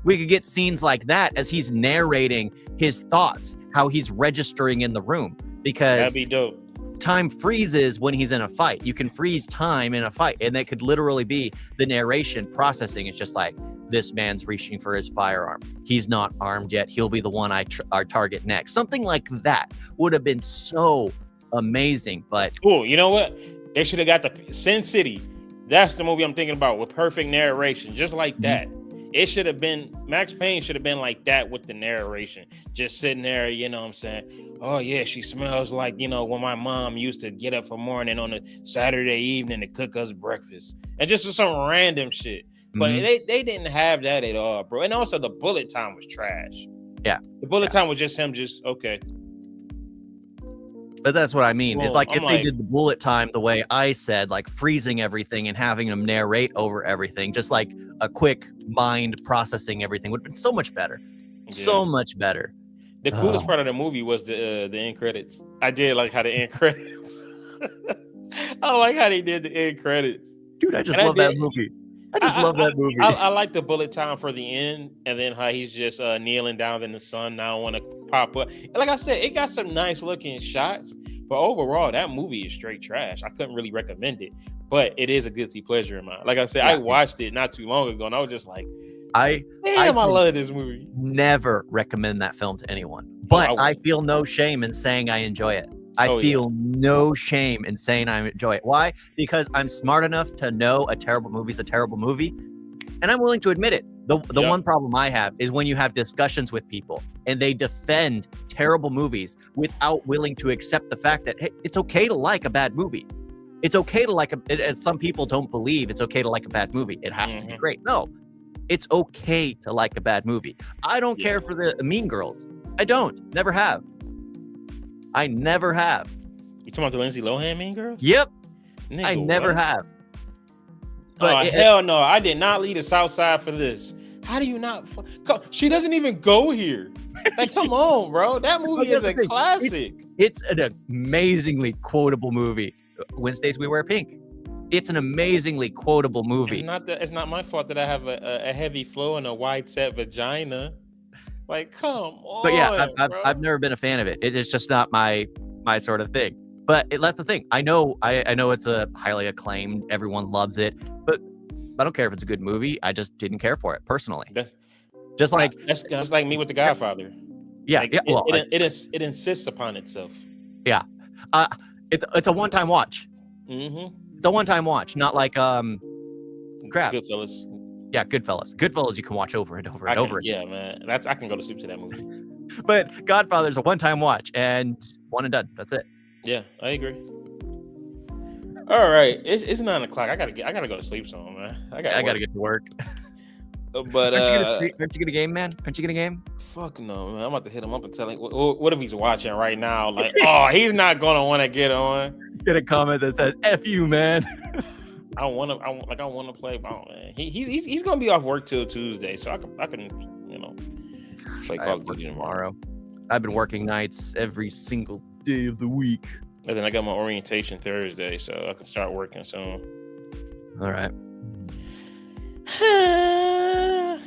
A: We could get scenes like that as he's narrating his thoughts, how he's registering in the room, because
B: that'd be dope.
A: Time freezes when he's in a fight. You can freeze time in a fight, and that could literally be the narration processing. It's just like, this man's reaching for his firearm. He's not armed yet. He'll be the one I target next. Something like that would have been so amazing. But
B: cool. You know what? They should have got the Sin City. That's the movie I'm thinking about with perfect narration, just like that. It should have been, Max Payne should have been like that with the narration. Just sitting there, you know what I'm saying? Oh, yeah, she smells like, when my mom used to get up for morning on a Saturday evening to cook us breakfast. And just some random shit. But they didn't have that at all, bro. And also the bullet time was trash.
A: Yeah.
B: The bullet time was just him okay.
A: But that's what I mean.
B: Well,
A: it's like if they did the bullet time the way I said, like freezing everything and having them narrate over everything, just like a quick mind processing everything would have been so much better. Yeah. So much better.
B: The coolest part of the movie was the end credits. I did like how the end credits. I like how they did the end credits.
A: Dude, I just love that movie. I love that movie.
B: I like the bullet time for the end, and then how he's just kneeling down in the sun. Now I want to pop up. And like I said, it got some nice looking shots, but overall, that movie is straight trash. I couldn't really recommend it, but it is a guilty pleasure of mine. Like I said, I watched it not too long ago, and I was just like, I love this movie.
A: Never recommend that film to anyone, but I feel no shame in saying I enjoy it. I feel no shame in saying I enjoy it. Why? Because I'm smart enough to know a terrible movie is a terrible movie, and I'm willing to admit it. The one problem I have is when you have discussions with people and they defend terrible movies without willing to accept the fact that, hey, it's okay to like a bad movie. It's okay to like some people don't believe it's okay to like a bad movie. It has to be great. No, it's okay to like a bad movie. I don't care for the Mean Girls. I don't. Never have. I never have.
B: You talking about the Lindsay Lohan Mean Girls?
A: Yep.
B: Nigga,
A: I never have.
B: But hell no, I did not leave the South Side for this. How do you not? She doesn't even go here. Like, come on, bro. That movie is a classic.
A: It's an amazingly quotable movie. Wednesdays We Wear Pink. It's an amazingly quotable movie.
B: It's not my fault that I have a heavy flow and a wide set vagina. Like, come on.
A: But yeah, I've never been a fan of it. It is just not my sort of thing. But that's the thing. I know it's a highly acclaimed. Everyone loves it. But I don't care if it's a good movie. I just didn't care for it personally. That's
B: like me with The Godfather.
A: Yeah,
B: like,
A: yeah.
B: It insists upon itself.
A: Yeah, it's a one-time watch.
B: Mm-hmm.
A: It's a one-time watch, not like crap.
B: Goodfellas.
A: Yeah, Goodfellas. Goodfellas you can watch over and over and over.
B: Yeah, man. I can go to sleep to that movie.
A: But Godfather's a one-time watch and one and done. That's it.
B: Yeah, I agree. All right, it's 9 o'clock. I gotta go to sleep soon, man. I gotta get
A: to work.
B: But
A: aren't you gonna game, man? Aren't you gonna game?
B: Fuck no, man. I'm about to hit him up and tell him. What if he's watching right now? Like, oh, he's not gonna want to get on.
A: Get a comment that says "F you, man."
B: I want to play. Oh, man. He's gonna be off work till Tuesday, so I can play Call of Duty tomorrow.
A: I've been working nights every single day of the week.
B: And then I got my orientation Thursday, so I can start working soon.
A: All right. Yeah,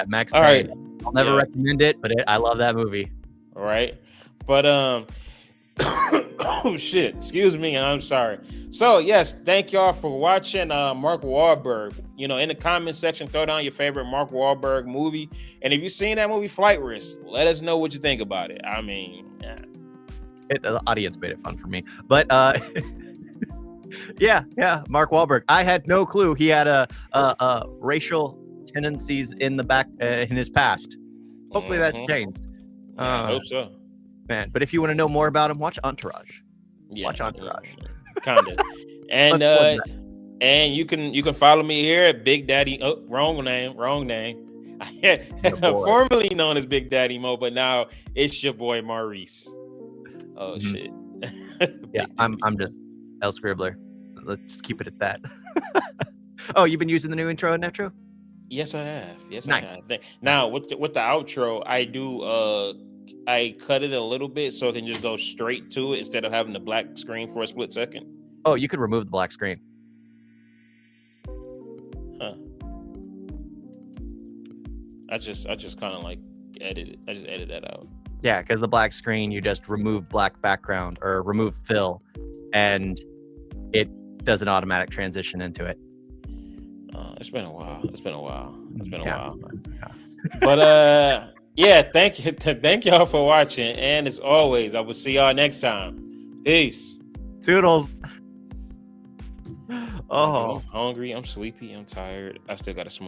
A: Max
B: All
A: Payne.
B: right.
A: I'll never recommend it, but I love that movie.
B: All right. But oh shit, excuse me, I'm sorry. So yes, thank y'all for watching Mark Wahlberg. In the comment section, throw down your favorite Mark Wahlberg movie. And if you've seen that movie Flight Risk, let us know what you think about it. I mean,
A: the audience made it fun for me. But yeah, Mark Wahlberg. I had no clue he had a racial tendencies in the back in his past. Hopefully that's changed.
B: I hope so.
A: Man, but if you want to know more about him, watch Entourage. Watch Entourage.
B: Kind of. And and you can follow me here at Big Daddy. Oh, wrong name. Formerly known as Big Daddy Mo, but now it's your boy Maurice. Oh shit.
A: Yeah, I'm just EL-SCRIBBLER. Let's just keep it at that. Oh, you've been using the new intro and outro?
B: Yes, I have.
A: Nice.
B: I have. Now with the outro, I do I cut it a little bit so it can just go straight to it instead of having the black screen for a split second.
A: Oh, you could remove the black screen.
B: Huh. I just kind of like edit it. I just edit that out.
A: Yeah, because the black screen, you just remove black background or remove fill, and it does an automatic transition into it.
B: It's been a while. But yeah, thank y'all for watching, and as always, I will see y'all next time. Peace.
A: Toodles. Oh,
B: I'm hungry. I'm sleepy. I'm tired. I still got to smoke.